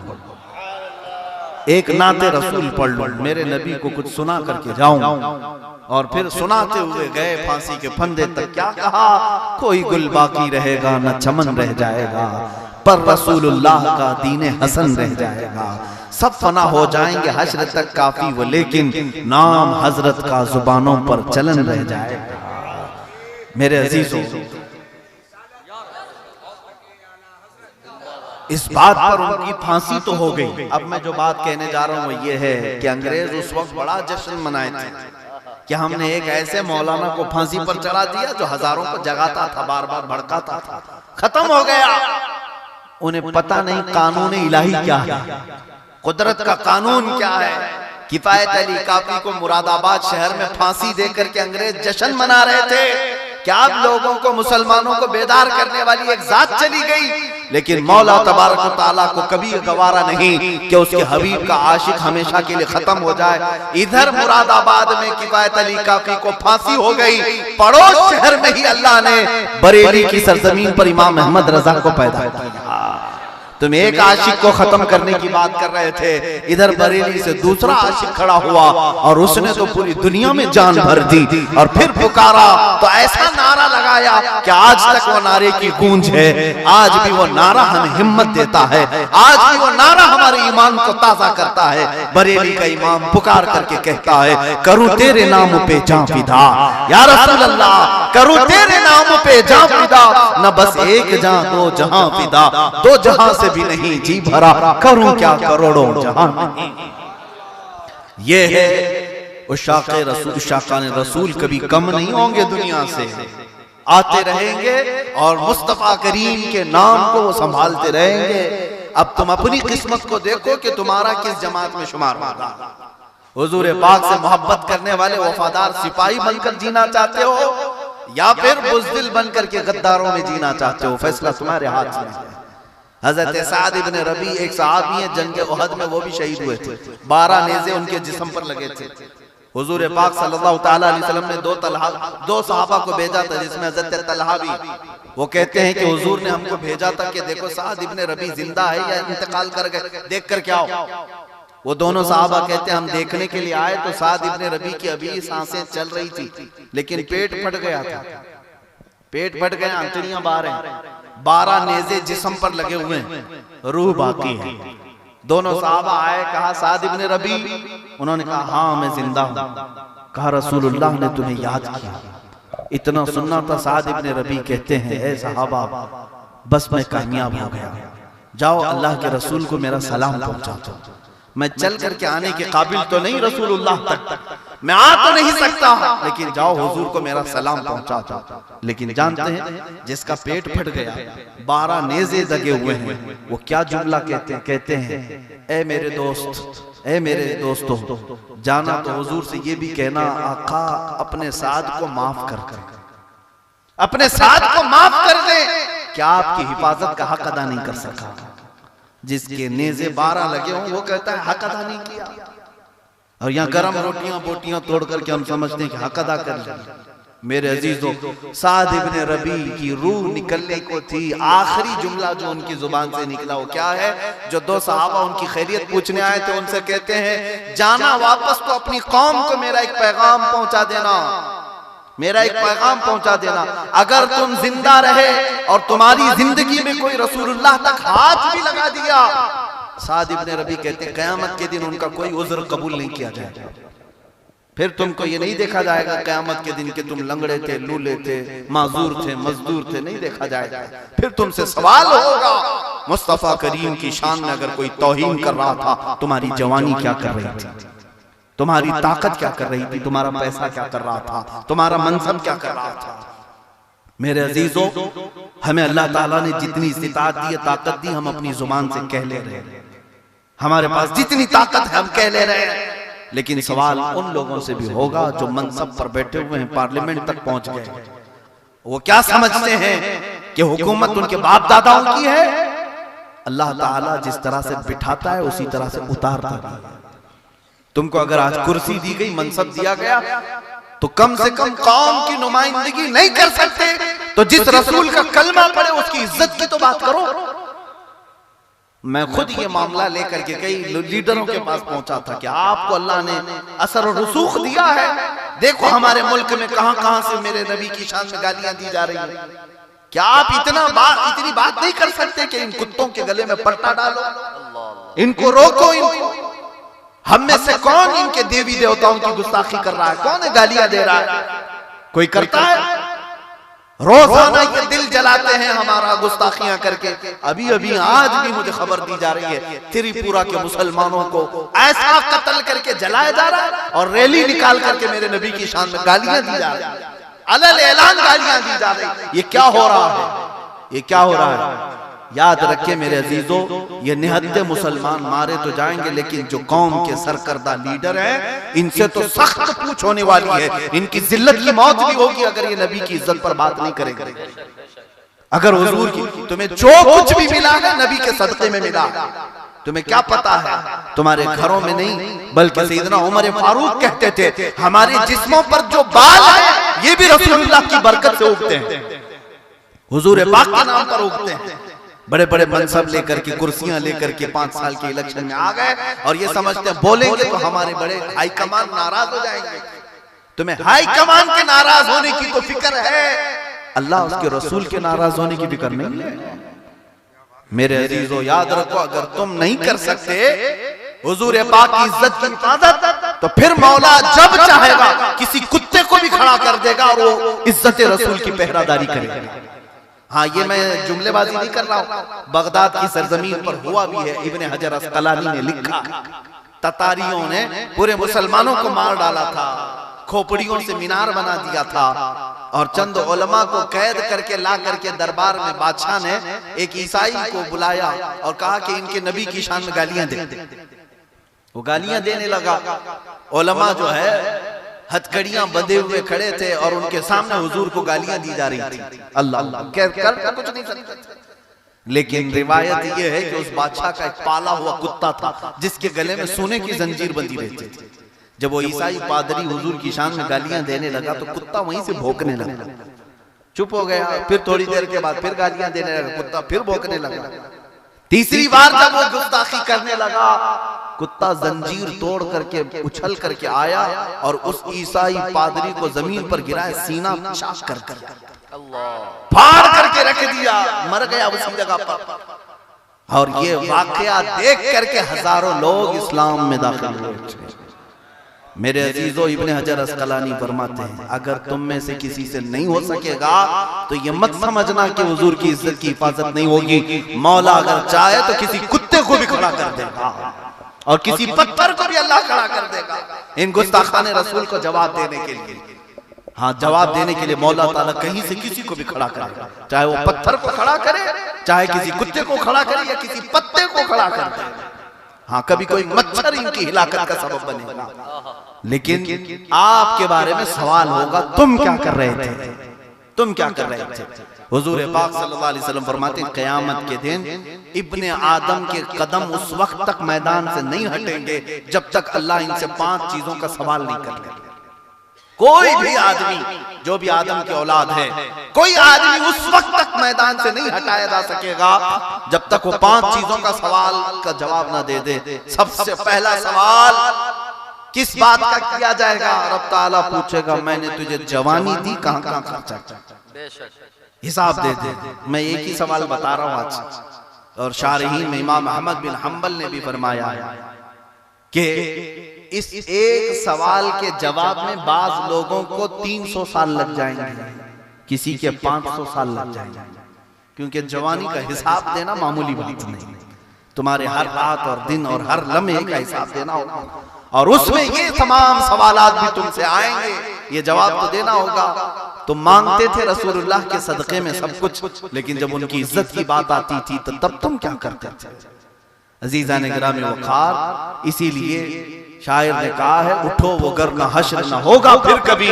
एक नाते रसूल पढ़ लूं, मेरे नबी को कुछ सुना करके जाऊं। और फिर सुनाते हुए गए फांसी के फंदे तक। क्या कहा? कोई गुल बाकी रहेगा न चमन रह जाएगा, पर रसूलुल्लाह का दीने हसन रह जाएगा। सब फना हो जाएंगे हश्र तक काफी वो, लेकिन नाम हजरत का जुबानों पर चलन रह जाएगा। मेरे अजीजों, इस बात पर उनकी फांसी तो हो गई। अब मैं जो बात कहने जा रहा हूं वो ये है कि अंग्रेज उस वक्त बड़ा जश्न मनाए थे कि हमने एक ऐसे मौलाना को फांसी पर चढ़ा दिया जो हजारों को जगाता था, बार बार भड़काता था। खत्म हो गया। उन्हें पता नहीं कानून इलाही क्या है, कुदरत का कानून क्या है। किफायत अली काफी को मुरादाबाद शहर में फांसी देकर के अंग्रेज जश्न मना रहे थे। क्या अब लोगों को, मुसलमानों को बेदार करने वाली एक जात चली गई। लेकिन मौला तबारक व तआला को कभी गवारा नहीं कि उसके हबीब का आशिक हमेशा के लिए खत्म हो जाए। इधर मुरादाबाद में किफायत अली काफी को फांसी हो गई, पड़ोस शहर में ही अल्लाह ने बरेली की सरजमीन पर इमाम अहमद रजा को पैदा किया। तुम एक आशिक को खत्म करने की बात कर रहे थे, इधर बरेली से दूसरा आशिक खड़ा हुआ और उसने तो पूरी दुनिया में जान भर दी। और फिर पुकारा तो ऐसा नारा लगाया कि आज तक वो नारे की गूंज है, आज भी वो नारा हमें हिम्मत देता है, आज भी वो नारा हमारे ईमान को ताजा करता है। बरेली का इमाम पुकार करके कहता है, करूं तेरे नाम पे जान फिदा, या रसूल अल्लाह, करूं तेरे नाम पे जान फिदा, न बस एक जान दो जहां फिदा, दो जहां से भी नहीं जी भरा, करूं क्या करोड़ों जहां नहीं। ये है उशाक़े रसूल, उशाक़ान रसूल कभी कम नहीं होंगे, दुनिया से आते रहेंगे और मुस्तफा करीम के नाम को वो संभालते रहेंगे। अब तुम अपनी किस्मत को देखो कि तुम्हारा किस जमात में शुमार होगा। हुजूर पाक से मोहब्बत करने वाले वफादार सिपाही बनकर जीना चाहते हो या फिर बुज़दिल बनकर के गद्दारों में जीना चाहते हो, फैसला तुम्हारे हाथ में है। हजरत साद इब्न रबी एक सहाबी है, जंग उहद में वो भी शहीद हुए थे, 12 नेज़े उनके जिस्म पर लगे थे। हुजूर पाक सल्लल्लाहु तआला अलैहि वसल्लम ने दो सहाबा को भेजा था, जिसमें हजरत तलहा भी। वो कहते हैं कि हुजूर ने हमको भेजा था कि देखो साद इब्न रबी जिंदा है या इंतकाल कर गए, देख कर क्या हो। वो दोनों सहाबा कहते हैं हम देखने के लिए आए तो साद इब्न रबी की अभी सांसें चल रही थी, लेकिन पेट फट गया था, पेट फट गया, आंतड़ियां बाहर हैं, 12 नेज़े जिस्म पर लगे हुए हैं, रूह बाकी है। दोनों सहाबा आए, कहा साद इब्न रबी, उन्होंने कहा हाँ मैं जिंदा हूं। कहा रसूलुल्लाह ने तुम्हें याद किया। इतना सुनना था। साद इब्न रबी कहते हैं ए सहाबा बस मैं कामयाब हो गया, जाओ अल्लाह के रसूल को मेरा सलाम पहुंचा दो। मैं चल करके आने के काबिल तो नहीं रसूलुल्लाह तक, मैं आ तो नहीं सकता, लेकिन जाओ हुजूर को मेरा सलाम पहुंचा दो। लेकिन जानते हैं जिसका पेट फट गया, 12 नेज़े दगे हुए हैं, वो क्या जुमला कहते हैं ए मेरे दोस्त, ए मेरे दोस्तों, जाना तो हुजूर से ये भी कहना आका अपने साथ को माफ कर अपने साथ को माफ कर दे, क्या आपकी हिफाजत का हक अदा नहीं कर सका। जिसके नेज़े 12 लगे हों वो कहता है हक अदा नहीं किया, और यहाँ गरम रोटियां बोटियां तोड़ करके हम समझते हैं कि हक अदा कर लिया। मेरे अजीजों, साद इब्न रबी की रूह निकलने को थी, आखिरी जुमला जो उनकी जुबान से निकला वो क्या है? जो 2 सहाबा उनकी खैरियत पूछने आए थे उनसे कहते हैं जाना वापस तो अपनी कौम को मेरा एक पैगाम पहुंचा देना, मेरा एक पैगाम पहुंचा देना। अगर तुम जिंदा रहे और तुम्हारी जिंदगी में कोई रसूलुल्लाह तक हाथ भी लगा दिया, साद इब्न रबी कहते हैं क़यामत के दिन उनका कोई उज़्र कबूल नहीं किया जाएगा। फिर तुमको ये नहीं देखा जाएगा क़यामत के दिन कि तुम लंगड़े थे, लूले थे, माजूर थे, मजदूर थे, नहीं देखा जाएगा। फिर तुमसे सवाल होगा मुस्तफा करीम की शान में अगर कोई तौहीन कर रहा था, तुम्हारी जवानी क्या कर रही थी, तुम्हारी ताकत क्या कर रही थी, तुम्हारा पैसा क्या कर रहा था, तुम्हारा मनसब क्या कर रहा था। मेरे अजीजों, हमें अल्लाह ताला ने जितनी इस्तिताअत दी, ताकत दी, हम अपनी जुबान से कह ले रहे हैं, हमारे पास जितनी ताकत है हम कह ले रहे हैं। लेकिन सवाल उन लोगों से भी होगा जो मनसब पर बैठे हुए हैं, पार्लियामेंट तक पहुंच गए, वो क्या समझते हैं कि हुकूमत उनके बाप दादाओं की है। अल्लाह ताला जिस तरह से बिठाता है उसी तरह से उतारता है। तुमको अगर आज कुर्सी दी गई, मनसब दिया गया, तो कम से कम कौम की नुमाइंदगी नहीं कर सकते तो जिस रसूल का कलमा पड़े उसकी इज्जत की तो बात करो। मैं खुद ये मामला लेकर के कई लीडरों के पास पहुंचा था कि आपको अल्लाह ने असर और रसूख दिया है, देखो हमारे मुल्क में कहां कहां से मेरे नबी की शान में गालियां दी जा रही है, क्या आप इतनी बात नहीं कर सकते कि इन कुत्तों के गले में पट्टा डालो, इनको रोको, इनको। हम में से कौन इनके देवी देवताओं की गुस्ताखी कर रहा है? कौन गालियां दे रहा है? कोई करता है? रोजाना ये दिल जलाते हैं हमारा गुस्ताखियां करके। अभी अभी आज भी मुझे खबर दी जा रही है त्रिपुरा के मुसलमानों को ऐसा कत्ल करके जलाया जा रहा है और रैली निकाल करके मेरे नबी की शान में गालियां दी जा रही है, अलल ऐलान गालियां दी जा रही है। ये क्या हो रहा है? ये क्या हो रहा है? याद रखिए मेरे अजीजों, ये निहत्ते मुसलमान मारे तो जाएंगे, लेकिन जो कौम के सरकर्दा लीडर हैं इनसे तो सख्त पूछ होने वाली है, इनकी जिल्लत की मौत भी होगी अगर ये नबी की इज्जत पर बात नहीं करेंगे। अगर हुजूर की तुम्हें जो कुछ भी मिला है नबी के सदक़े में मिला, तुम्हें क्या पता है? तुम्हारे घरों में नहीं, बल्कि सैयदना उमर फारूक कहते थे हमारे जिस्मों पर जो बाल है ये भी रसूलुल्लाह की बरकत से उगते हैं, हुजूर पाक के नाम पर उगते हैं। बड़े बड़े मनसब लेकर के, कुर्सियां लेकर के 5 साल के इलेक्शन में आ गए और ये समझते हैं बोलेंगे तो हमारे बड़े हाईकमान नाराज हो जाएंगे। तुम्हें हाईकमान के नाराज होने की तो फिक्र है, अल्लाह उसके रसूल के नाराज होने की फिक्र नहीं है। मेरे अजीजों याद रखो, अगर तुम नहीं कर सकते हुजूर पाक की इज्जत की हिफाजत, तो फिर मौला जब चाहेगा किसी कुत्ते को भी खड़ा कर देगा और वो इज्जत रसूल की पहरादारी करेगा। हाँ, ये मैं जुमलेबाजी नहीं कर रहा हूँ, बगदाद की सरजमीन पर हुआ भी है। इब्ने हजर अस्कलानी ने लिखा, ततारियों ने पूरे मुसलमानों को मार डाला था, खोपड़ियों से मीनार बना दिया था और चंद उलमा को कैद करके ला करके दरबार में बादशाह ने एक ईसाई को बुलाया और कहा कि इनके नबी की शान में गालियां दे। वो गालियां देने लगा। उलमा जो है हथकड़ियां बंधे हुए खड़े थे और उनके सामने हुजूर को गालियां दी जा रही थी। अल्लाह कर कुछ नहीं सकते। लेकिन रिवायत यह है कि उस बादशाह का एक पाला हुआ कुत्ता था जिसके गले में सोने की जंजीर बंधी रहती थी। जब वो ईसाई पादरी हुजूर की शान में गालियां देने लगा तो कुत्ता वहीं से भौंकने लगा, चुप हो गया। फिर थोड़ी देर के बाद फिर गालियां देने लगा, कुत्ता फिर भौंकने लगा। तीसरी बार जब वो गुस्ताखी करने लगा, कुत्ता जंजीर तोड़ करके उछल करके आया और उस ईसाई पादरी को जमीन पर गिराए, सीना चाक कर फाड़ करके रख दिया, मर गया उसी जगह पर। और ये वाकया देख करके हजारों लोग इस्लाम में दाखिल हुए। मेरे अजीजों, इब्ने हजर अस्कलानी फरमाते हैं, अगर तुम में से किसी से नहीं हो सकेगा तो ये मत समझना कि हुजूर की इज्जत की हिफाजत नहीं होगी। मौला अगर चाहे तो किसी कुत्ते को भी खड़ा कर देगा और किसी पत्थर को भी अल्लाह खड़ा कर देगा इन गुस्ताखाने रसूल को जवाब देने के लिए। हाँ, जवाब देने के लिए मौला ताला कहीं से किसी को भी खड़ा करेगा, चाहे वो पत्थर को खड़ा करे, चाहे किसी कुत्ते को खड़ा करे या किसी पत्ते को खड़ा कर दे। हाँ, कभी कोई मच्छर इनकी हिलाकत का सबब बनेगा। लेकिन आपके बारे में सवाल होगा, तुम क्या कर रहे थे, तुम क्या कर रहे थे। हुजूर पाक सल्लल्लाहु अलैहि वसल्लम फरमाते हैं, क़यामत के दिन इब्ने आदम के कदम उस वक्त तक मैदान से नहीं हटेंगे जब तक अल्लाह इनसे 5 चीजों का सवाल नहीं कर ले। कोई भी आदमी, जो भी आदम की औलाद है, कोई आदमी उस वक्त तक मैदान से नहीं हटाया जा सकेगा जब तक वो 5 चीजों का सवाल का जवाब ना दे दे। सबसे पहला सवाल किस बात का किया जाएगा? रब ताला पूछेगा, मैंने तुझे जवानी दी, कहां कहां खर्चा किया, हिसाब दे दे। मैं एक ही सवाल बता रहा हूं आज। और शारहीन में इमाम अहमद बिन हंबल ने भी फरमाया कि इस एक सवाल के जवाब में बाज लोगों को 300 साल लग जाएंगे, किसी के 500 साल लग जाएंगे, क्योंकि जवानी का हिसाब देना मामूली बात नहीं। तुम्हारे हर रात और दिन और हर लम्हे का हिसाब देना होगा और उसमें ये तमाम सवालात भी तुमसे आएंगे, ये जवाब तो देना होगा। तुम मांगते थे रसूलुल्लाह के सदक़े में सब कुछ, लेकिन जब उनकी इज्जत की बात आती थी तो तब तुम क्या करते थे? अजीज़ान गिरामी वक़ार, इसीलिए शायर ने कहा है, उठो वो गर न हश्र न होगा फिर कभी,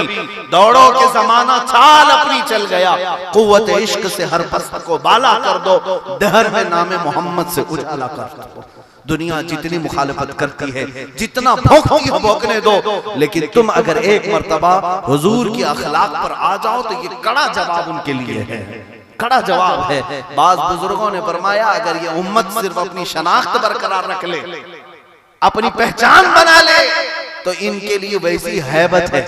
दौड़ो के जमाना चाल अपनी चल गया, कुव्वत इश्क से हर पस्त को बाला कर दो, दहर में नामे मोहम्मद से उजाला कर दो। दुनिया जितनी मुखालफत करती है, जितना भौंकती है भौंकने दो, लेकिन तुम अगर एक मर्तबा हुजूर की अखलाक पर आ जाओ तो ये कड़ा जवाब उनके लिए है, कड़ा जवाब है। बाज बुजुर्गों ने फरमाया, अगर ये उम्मत सिर्फ अपनी शनाख्त बरकरार रख ले, अपनी पहचान बना ले, तो इनके लिए वैसी हैबत है,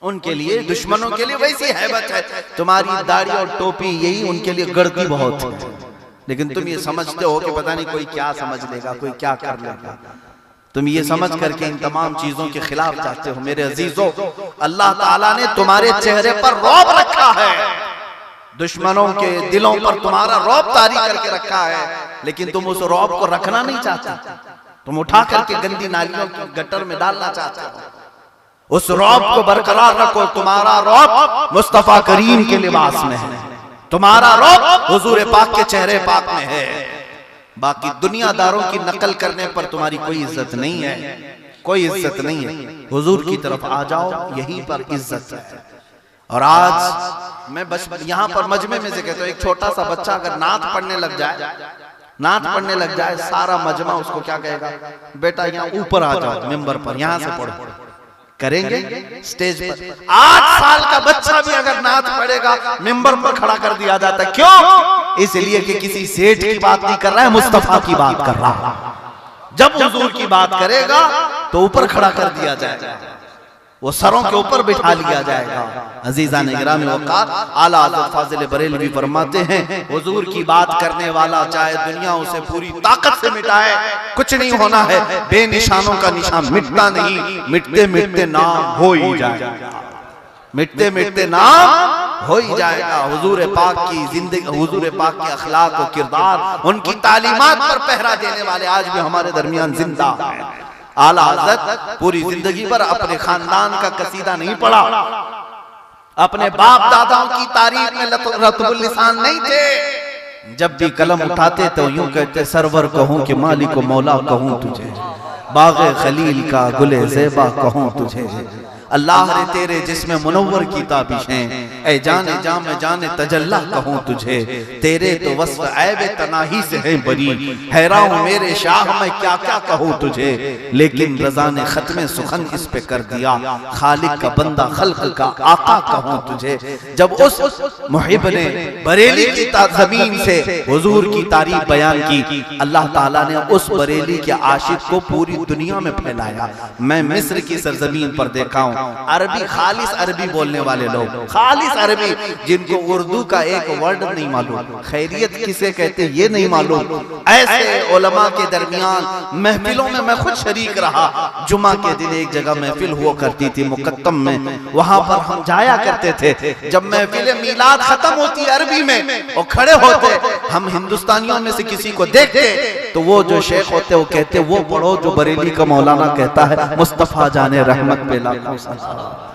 उनके लिए, दुश्मनों के लिए वैसी हैबत है। तुम्हारी दाढ़ी और टोपी यही उनके लिए गड़ती बहुत है, लेकिन तुम ये समझते हो कि पता नहीं कोई क्या समझ लेगा, कोई क्या कर लेगा। तुम ये समझ करके इन तमाम चीजों के खिलाफ जाते हो। मेरे अजीजों, अल्लाह ताला ने तुम्हारे चेहरे पर रौब रखा है, दुश्मनों के दिलों पर तुम्हारा रौब तारी करके रखा है, लेकिन तुम उस रौब को रखना नहीं चाहते, तुम उठा करके गंदी नालियों की गटर में डालना चाहते हो। उस रौब को बरकरार रखो। तुम्हारा रौब मुस्तफा करीम के लिबास में है, तुम्हारा रौब हुजूर पाक के चेहरे पाक में है। बाकी दुनियादारों की नकल करने पर तुम्हारी कोई इज्जत नहीं है, कोई इज्जत नहीं है। हुजूर की तरफ आ जाओ, यहीं पर इज्जत है। और आज मैं बस यहाँ पर मजमे में से कहता हूँ, एक छोटा सा बच्चा अगर नात पढ़ने लग जाए, नात पढ़ने लग जाए, सारा मजमा उसको क्या कहेगा? बेटा यहाँ ऊपर आ जाओ, मेंबर पर, यहाँ से पढ़ो। करेंगे स्टेज पर। 8 साल का बच्चा भी अगर नात पढ़ेगा, मेंबर पर खड़ा कर दिया जाता है। क्यों? इसलिए कि किसी सेठ की बात नहीं कर रहा है, मुस्तफा की बात कर रहा है। जब हुजूर की बात करेगा तो ऊपर खड़ा कर दिया जाएगा, वो सरों के ऊपर बिठा लिया जाएगा। अजीज़ान गिरामी वक़ार, आला हज़रत फाज़िल बरेलवी फरमाते हैं, हुजूर की बात करने वाला चाहे दुनिया उसे पूरी ताकत से मिटाए, कुछ नहीं होना है। बेनिशानों का निशान मिटता नहीं, मिटते मिटते नाम हो ही जाएगा, मिटते मिटते नाम हो ही जाएगा। हुजूर पाक की जिंदगी, हुजूर पाक के अखलाक और किरदार, उनकी तालीमात पर पहरा देने वाले आज भी हमारे दरमियान जिंदा है। आला हज़रत पूरी जिंदगी पर अपने खानदान का कसीदा नहीं पढ़ा, अपने बाप दादाओं की तारीफ में रतबुल लिसान नहीं थे। जब भी कलम उठाते तो यूं कहते, सरवर कहूं कि मालिक मौला कहूं तुझे। बाग़े खलील का गुले ज़ेबा कहूँ तुझे। अल्लाह रे तेरे जिसमें मुनव्वर की ताबिशें, ऐ जाने जाम जाने तजल्ला कहूँ तुझे। तेरे तो वस्फ़ ऐब तनाही से है बरी, हैरान हूँ मेरे शाह मैं क्या क्या कहूँ तुझे। लेकिन रज़ा ने ख़त्म सुखन इस पे कर दिया, खालिक का बंदा खल्क़ का आका कहूँ तुझे। जब उस मुहिब ने बरेली की ज़मीन से हुजूर की तारीफ बयान की, अल्लाह ताला ने उस बरेली के आशिक को पूरी दुनिया में फैलाया। मैं मिस्र की सरजमीन पर देखा हूँ अरबी, खालिस अरबी बोलने वाले लोग, खालिस अरबी, जिनको उर्दू का एक वर्ड नहीं मालूम, खैरियत किसे कहते ये नहीं मालूम। ऐसे उलमा के दरमियान महफिलों में मैं खुद शरीक रहा। जुमा के दिन एक जगह महफिल हुआ करती थी मुकत्तम में, वहां पर हम जाया करते थे। जब महफिल मीलाद खत्म होती अरबी में और खड़े होते, हम हिंदुस्तानियों में से किसी को देखते तो वो जो शेख होते वो कहते वो पढ़ो जो बरेली का मौलाना कहता है, मुस्तफा जाने रहमत पे लाखों सलाम।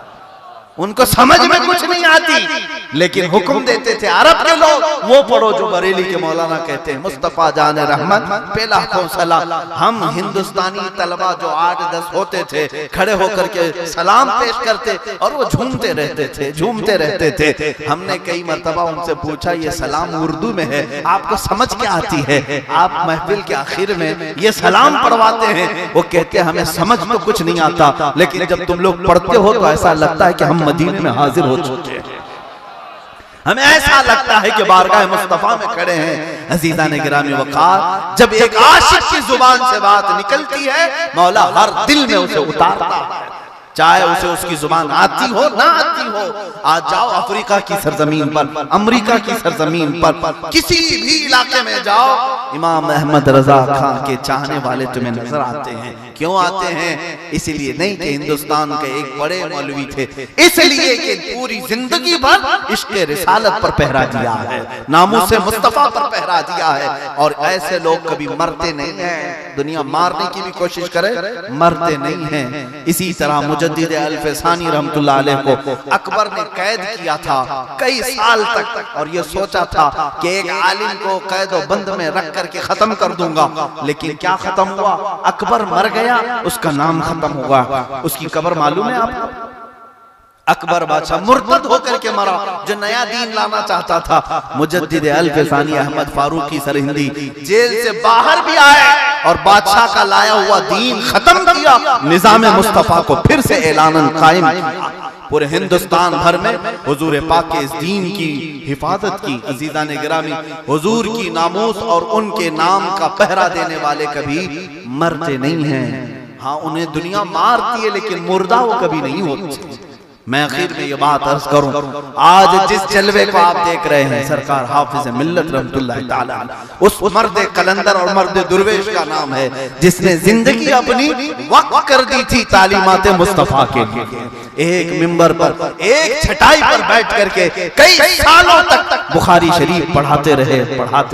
उनको समझ में कुछ नहीं आती, लेकिन हुक्म देते थे अरब के लोग, वो पढ़ो जो बरेली के मौलाना कहते हैं, मुस्तफा जाने रहमत पे लाखों सलाम। हम हिंदुस्तानी तलबा जो 8-10 होते थे, खड़े होकर के सलाम पेश करते और वो झूमते रहते थे, झूमते रहते थे। हमने कई मर्तबा उनसे पूछा ये सलाम उर्दू में है, आपको समझ क्या आती है? आप महफिल के आखिर में ये सलाम पढ़वाते हैं। वो कहते हमें समझ तो कुछ नहीं आता, लेकिन जब तुम लोग पढ़ते हो तो ऐसा लगता है कि हम मदीने में हाजिर हो चुके हैं। हमें ऐसा लगता है कि बारगाह मुस्तफा में खड़े हैं। अजीज़ान गिरामी वक़ार, जब एक आशिक की जुबान से बात निकलती है, मौला हर दिल में उसे उतारता है, चाहे उसे उसकी जुबान आती हो ना आती हो। आज जाओ अफ्रीका की सरजमीन पर, अमेरिका की सरजमीन पर, किसी भी इलाके में जाओ, इमाम अहमद रजा खान के चाहने वाले तुम्हें नजर आते हैं। क्यों आते हैं? इसलिए नहीं कि हिंदुस्तान के एक बड़े मौलवी थे, इसलिए कि पूरी जिंदगी भर इश्क़ रिसालत पर पहरा दिया है, नामूस मुस्तफा पर पहरा दिया है। और ऐसे लोग कभी मरते नहीं हैं, दुनिया मारने की भी कोशिश करे, मरते नहीं हैं। इसी तरह मुजद्दिद अल-फसानी रहमतुल्लाह अलैह को अकबर ने कैद किया था कई साल तक, और ये सोचा था कि एक आलिम को कैद और बंद में रख करके खत्म कर दूंगा। लेकिन क्या खत्म हुआ? अकबर मर गया, उसका नाम खत्म हुआ। उसकी कब्र मालूम है आपको? अकबर बादशाह मुर्तद होकर के मरा, जो नया दीन लाना चाहता था। मुजद्दिद अल-फसानी अहमद फारूकी सरहिंदी जेल से बाहर भी आए और बादशाह का लाया हुआ दीन खत्म किया, निजाम मुस्तफा को फिर से ऐलानन कायम किया। पूरे हिंदुस्तान भर में हुजूर पाक के इस दीन की हिफाजत की। अजीज़ान गिरामी, हुजूर की नामूस और उनके नाम का पहरा देने वाले कभी मरते नहीं हैं। हाँ, उन्हें दुनिया मारती है, लेकिन मुर्दा वो कभी नहीं होते। मैं आखिर में ये बात अर्ज करूं, आज जिस जलवे को आप देख रहे हैं, सरकार हाफिज मिल्लत रहमतुल्लाह ताला उस मर्द कलंदर और मर्द दुर्वेश का नाम है, जिसने जिंदगी अपनी वक्फ कर दी थी तालीमात मुस्तफा के लिए। एक मिंबर पर, एक छटाई पर बैठ करके कई सालों तक बुखारी शरीफ पढ़ाते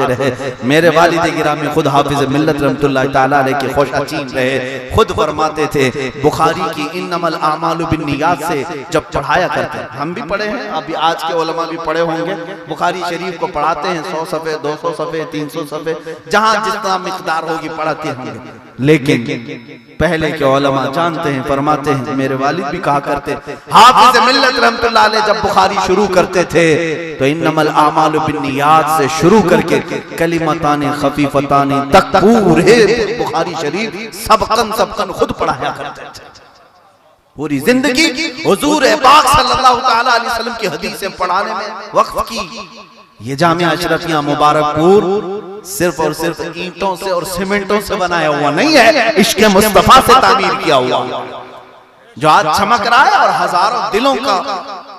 रहे। मेरे वालिद गिरामी खुद हाफिज मिल्लत रहमतुल्लाह ताला अलैह के खुशाचीन रहे, खुद फरमाते थे बुखारी की इन्नमल आमालु बिन्नियात से जब पढ़ाया करते हैं। हम भी पढ़े हैं, अभी आज के उलमा भी पढ़े होंगे, बुखारी शरीफ को पढ़ाते हैं 100 सफ़े 200 सफ़े 300 सफ़े, जहां जितना मिकदार होगी पढ़ाते होंगे। लेकिन पहले के उलमा जानते हैं, फरमाते हैं, मेरे वालिद भी कहा करते, हाफिज मिल्लत रहमतुल्लाह अलैह जब बुखारी शुरू करते थे तो इन्नमल आमालु बिन्नियात से शुरू करके कलिमताने खफीफताने तक पूरे बुखारी शरीफ सबकन खुद पढ़ाया करते थे। पूरी जिंदगी हुजूर पाक सल्लल्लाहु ताला अलैहि वसल्लम की हदीसें पढ़ाने में वक्फ की। ये जामिया अशरफिया मुबारकपुर सिर्फ और सिर्फ ईंटों से और सीमेंटों से बनाया हुआ नहीं है, इश्क़ मुस्तफा से तामीर किया हुआ, जो आज चमक रहा है और हजारों दिलों का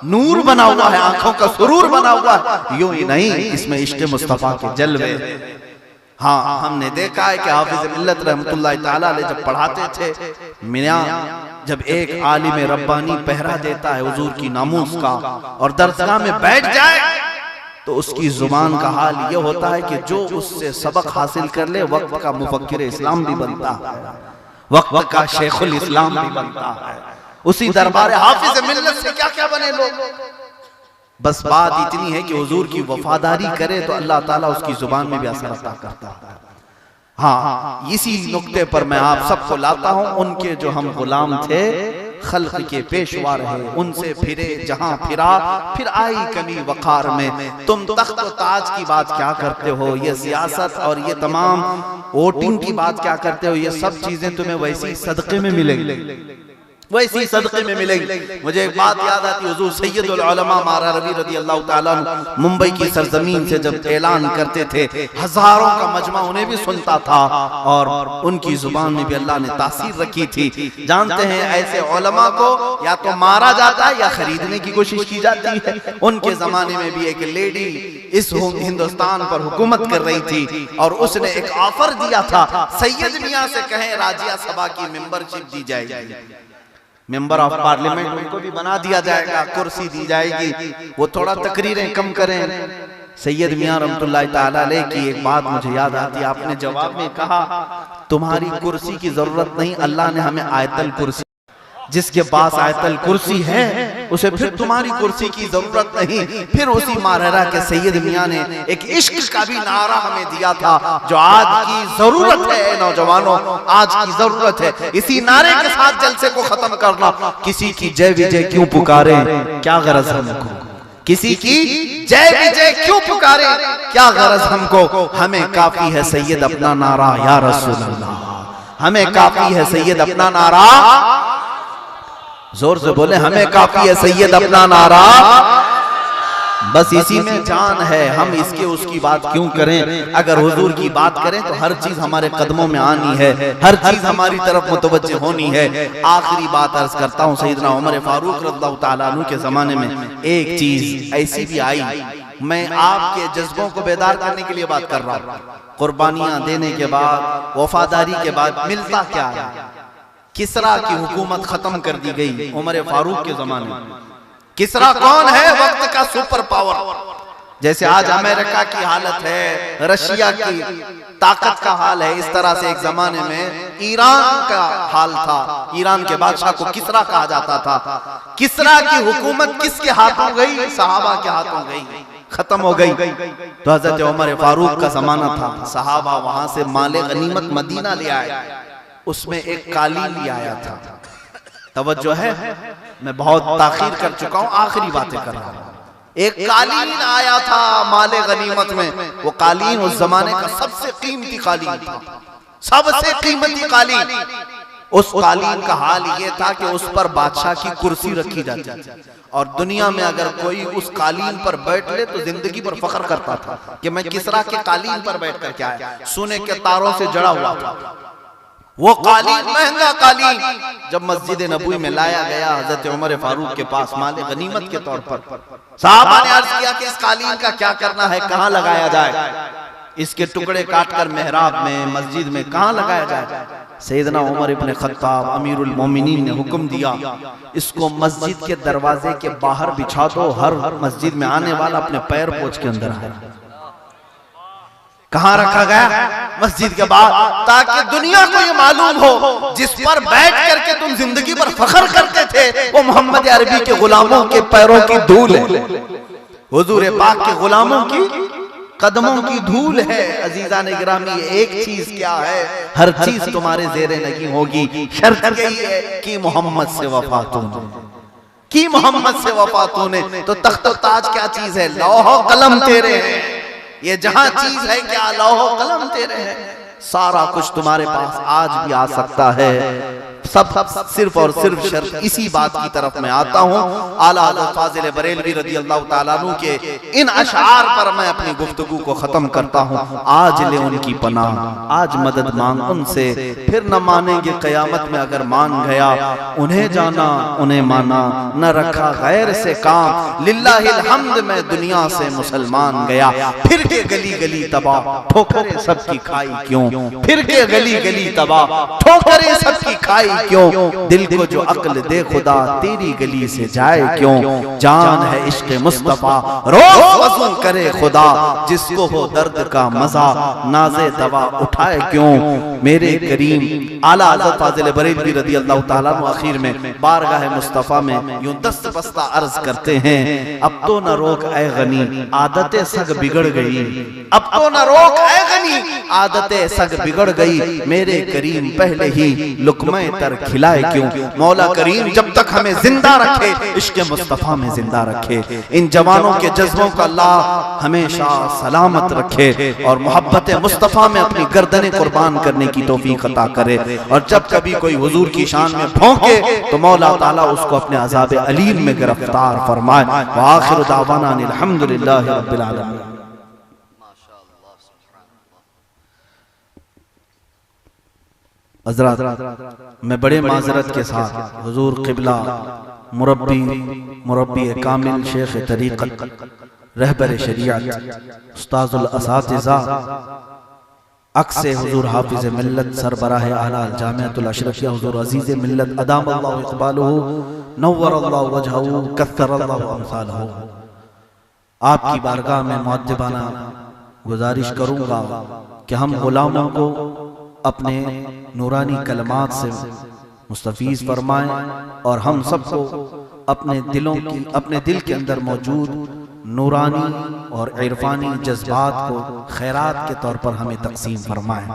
नूर बना हुआ है, आंखों का सुरूर बना हुआ है। यूं ही नहीं, इसमें इश्क़ मुस्तफा के जलवे। हाँ, हमने देखा है कि हाफिज मिल्लत रहमतुल्लाह ताला अलैह जब पढ़ाते थे, मियां जब एक आलिम रब्बानी पहरा देता है हुजूर की नामूस का और दरसगाह में बैठ जाए, तो उसकी जुबान का हाल ये होता है कि जो उससे सबक हासिल कर ले, वक्त का मुफक्किर इस्लाम भी बनता है, वक्त का शेखुल इस्लाम भी बनता है। उसी दरबार हाफिज मिल्लत से क्या क्या बने लोग। बस बात इतनी है कि हुजूर की वफादारी करे तो अल्लाह ताला उसकी जुबान में भी असर अता करता है। हाँ, इसी नुक्ते पर मैं आप सबको लाता हूं। उनके जो हम गुलाम थे, खल्क के पेशवा रहे, उनसे फिरे जहां फिरा, फिर आई कमी वकार में। तुम तख्त व ताज की बात क्या करते हो, ये सियासत और ये तमाम वोटिंग की बात क्या करते हो, ये सब चीजें तुम्हें वैसी सदक़े में मिलेंगी, वैसी सदक़े में मिलेंगी। मुझे एक बात याद आती, हुजूर सैयदुल उलमा मारा रवी रज़ी अल्लाह ताला अन्हु मुंबई की सरजमीन से जब ऐलान करते थे, हजारों का मजमा उन्हें भी सुनता था और उनकी जुबान में भी अल्लाह ने तासीर रखी थी। जानते हैं ऐसे उलमा को या तो मारा जाता है या खरीदने की कोशिश की जाती है। उनके जमाने में भी एक लेडी इस हिंदुस्तान पर हुकूमत कर रही थी और उसने एक ऑफर दिया था, सैयद मियां से कहें राजिया सभा की मेंबरशिप दी जाएगी, मेंबर ऑफ पार्लियामेंट उनको भी बना दिया जाएगा, कुर्सी दी जाएगी, वो थोड़ा तकरीरें कम करें। सैयद मियां रहमतुल्लाह ताला अलैह की एक बात मुझे याद आती, आपने जवाब में कहा तुम्हारी कुर्सी की जरूरत नहीं, अल्लाह ने हमें आयतल कुर्सी, जिसके पास आयतल कुर्सी है उसे फिर तुम्हारी कुर्सी की जरूरत नहीं। फिर उसी मारहरा के सैयद मियां ने एक इश्क का भी नारा हमें दिया था, जो आज की जरूरत है नौजवानों, आज की जरूरत है। इसी नारे के साथ जलसे को खत्म करना। किसी की जय विजय क्यों पुकारे, क्या गरज हमको, किसी की जय विजय क्यों पुकारे, क्या गरज हमको, हमें काफी है सैयद अपना नारा या रसूल अल्लाह, हमें काफी है सैयद अपना नारा, जोर से बोले, हमें काफी है सैयद अपना नारा। बस इसी में जान है, हम इसके उसकी बात क्यों करें। अगर हुजूर की बात करें तो हर चीज हमारे कदमों में आनी है, हर चीज हमारी तरफ मुतवज्जे होनी है। आखिरी बात अर्ज करता हूँ, सैयदना उमर फारूक रज़ियल्लाहु ताला अन्हु के जमाने में एक चीज ऐसी भी आई, मैं आपके जज्बों को बेदार करने के लिए बात कर रहा हूँ। कुर्बानियां देने के बाद, वफादारी के बाद मिलता क्या है? किसरा की हुकूमत खत्म कर दी गई उमर फारूक के जमाने में। किसरा कौन है? वक्त का सुपर पावर। जैसे आज अमेरिका की हालत है, रशिया की ताकत का हाल है, इस तरह से एक जमाने में ईरान का हाल था। ईरान के बादशाह को किसरा कहा जाता था। किसरा की हुकूमत किसके हाथों गई? सहाबा के हाथों गई, खत्म हो गई। तो हजरत उमर फारूक का जमाना था, सहाबा वहां से माले गनीमत मदीना ले आए, उसमें एक कालीन भी आया था। तवज्जो है, मैं बहुत ताखीर कर चुका हूं, आखिरी बातें कर रहा हूं। एक कालीन आया था माले गनीमत में। वो कालीन उस जमाने का सबसे कीमती कालीन था, सबसे कीमती कालीन। उस कालीन का हाल ये था कि उस पर बादशाह की कुर्सी रखी जाती थी और दुनिया में अगर कोई उस कालीन पर बैठ ले तो जिंदगी पर फख्र करता था कि मैं किसरा के कालीन पर बैठ कर के आया। सोने के तारों से जड़ा हुआ था वो कालीन, महंगा कालीन। जब मस्जिद नबवी में लाया गया हजरत उमर फारूक के पास माले गनीमत के तौर पर, साहबा ने अर्ज किया कि इस कालीन का क्या करना है, कहाँ लगाया जाए, इसके टुकड़े काटकर मेहराब में, मस्जिद में कहाँ लगाया जाए। सैयदना उमर इब्न खत्ताब अमीरुल मोमिनीन ने हुक्म दिया, इसको मस्जिद के दरवाजे के बाहर बिछा दो, हर मस्जिद में आने वाला अपने पैर पोंछ के अंदर आए। कहाँ रखा गया? मस्जिद के बाहर, ताकि दुनिया को ये मालूम हो जिस पर बैठ करके तुम जिंदगी पर फख्र करते थे वो मोहम्मद अरबी के गुलामों के पैरों की धूल है, हुजूर पाक के गुलामों की कदमों की धूल है। अजीजा ने गिरामी, एक चीज क्या है, हर चीज तुम्हारे ज़ेरे नहीं होगी, शर्त यही है कि मोहम्मद से वफा तूने, कि मोहम्मद से वफा तूने। तो तख्त व ताज क्या चीज है? लौह कलम तेरे हैं। ये जहां चीज है क्या? लौह कलम तेरे हैं। सारा कुछ तुम्हारे पास आज भी आ सकता है, सब सिर्फ और सिर्फ शर्त इसी बात की तरफ मैं आता हूँ। आला हज़रत फाज़िल बरेलवी रज़ियल्लाहु ताला अन्हु के इन अशआर पर मैं अपनी गुफ्तगू को खत्म करता हूँ। आज ले उनकी पनाह, आज मदद मांग उनसे, फिर न मानेंगे क़यामत में अगर मान गया। उन्हें जाना उन्हें माना, न रखा गैर से काम, लिल्लाहिल हम्द मैं दुनिया से मुसलमान गया। फिर के गली गली तबाह, ठोकरें सबकी खाई क्यों, फिर के गली गली तबाह, ठोकरें सबकी खाई क्यों, दिल को जो अक्ल दे खुदा तेरी गली से जाए क्यों, जान है इश्क मुस्तफा रोज वज़ू करे खुदा, जिसको हो दर्द का मजा नाज़े दवा उठाए क्यों। मेरे करीम आला हज़रत फाज़िल बरेलवी रज़ी अल्लाह ताला अन्हु आखिर में बारगाह मुस्तफा में यूं दस्त बस्ता अर्ज करते हैं, अब तो न रोक ऐ गनी आदतें सग बिगड़ गई, अब तो न रोक ऐ गनी आदतें सग बिगड़ गई, मेरे करीम पहले ही लुक़्मे तर खिलाए क्यों। मौला करीम जब तक हमें जिंदा रखे इश्क मुस्तफा में जिंदा रखे, इन जवानों के जज्बों का अल्लाह हमेशा सलामत रखे और मोहब्बत मुस्तफा में अपनी गर्दनें कुर्बान करने की तौफीक अता करे। और जब कभी कोई हुजूर की शान में भौंके तो मौला ताला उसको अपने अज़ाब अलीम में गिरफ्तार फरमाए। व आखिरु दावाना अनिल हम्दुलिल्लाहि रब्बिल आलमीन। हज़रात, मैं बड़े माजरत के साथ हुजूर क़िबला मुरब्बी कामिल शेख तरीक़त रहबर शरीयत उस्ताज़ुल असातिज़ा अक्से हुजूर हाफिज़ मिल्लत सरबराह आला जामिअतुल अशरफिया हुजूर अज़ीज़ मिल्लत अदामल्लाहु इक़बालहु नव्वरल्लाहु वजहहु कस्सरल्लाहु अमसालहु, आपकी बारगाह में मुअद्दिबाना गुजारिश करूँगा कि हम गुलामों को अपने नूरानी कलमात से मुस्तफ़ीज़ फरमाएं और हम सबको अपने दिल के अंदर मौजूद नूरानी और इरफानी जज्बात को खैरात के तौर पर हमें तक़सीम फरमाएं।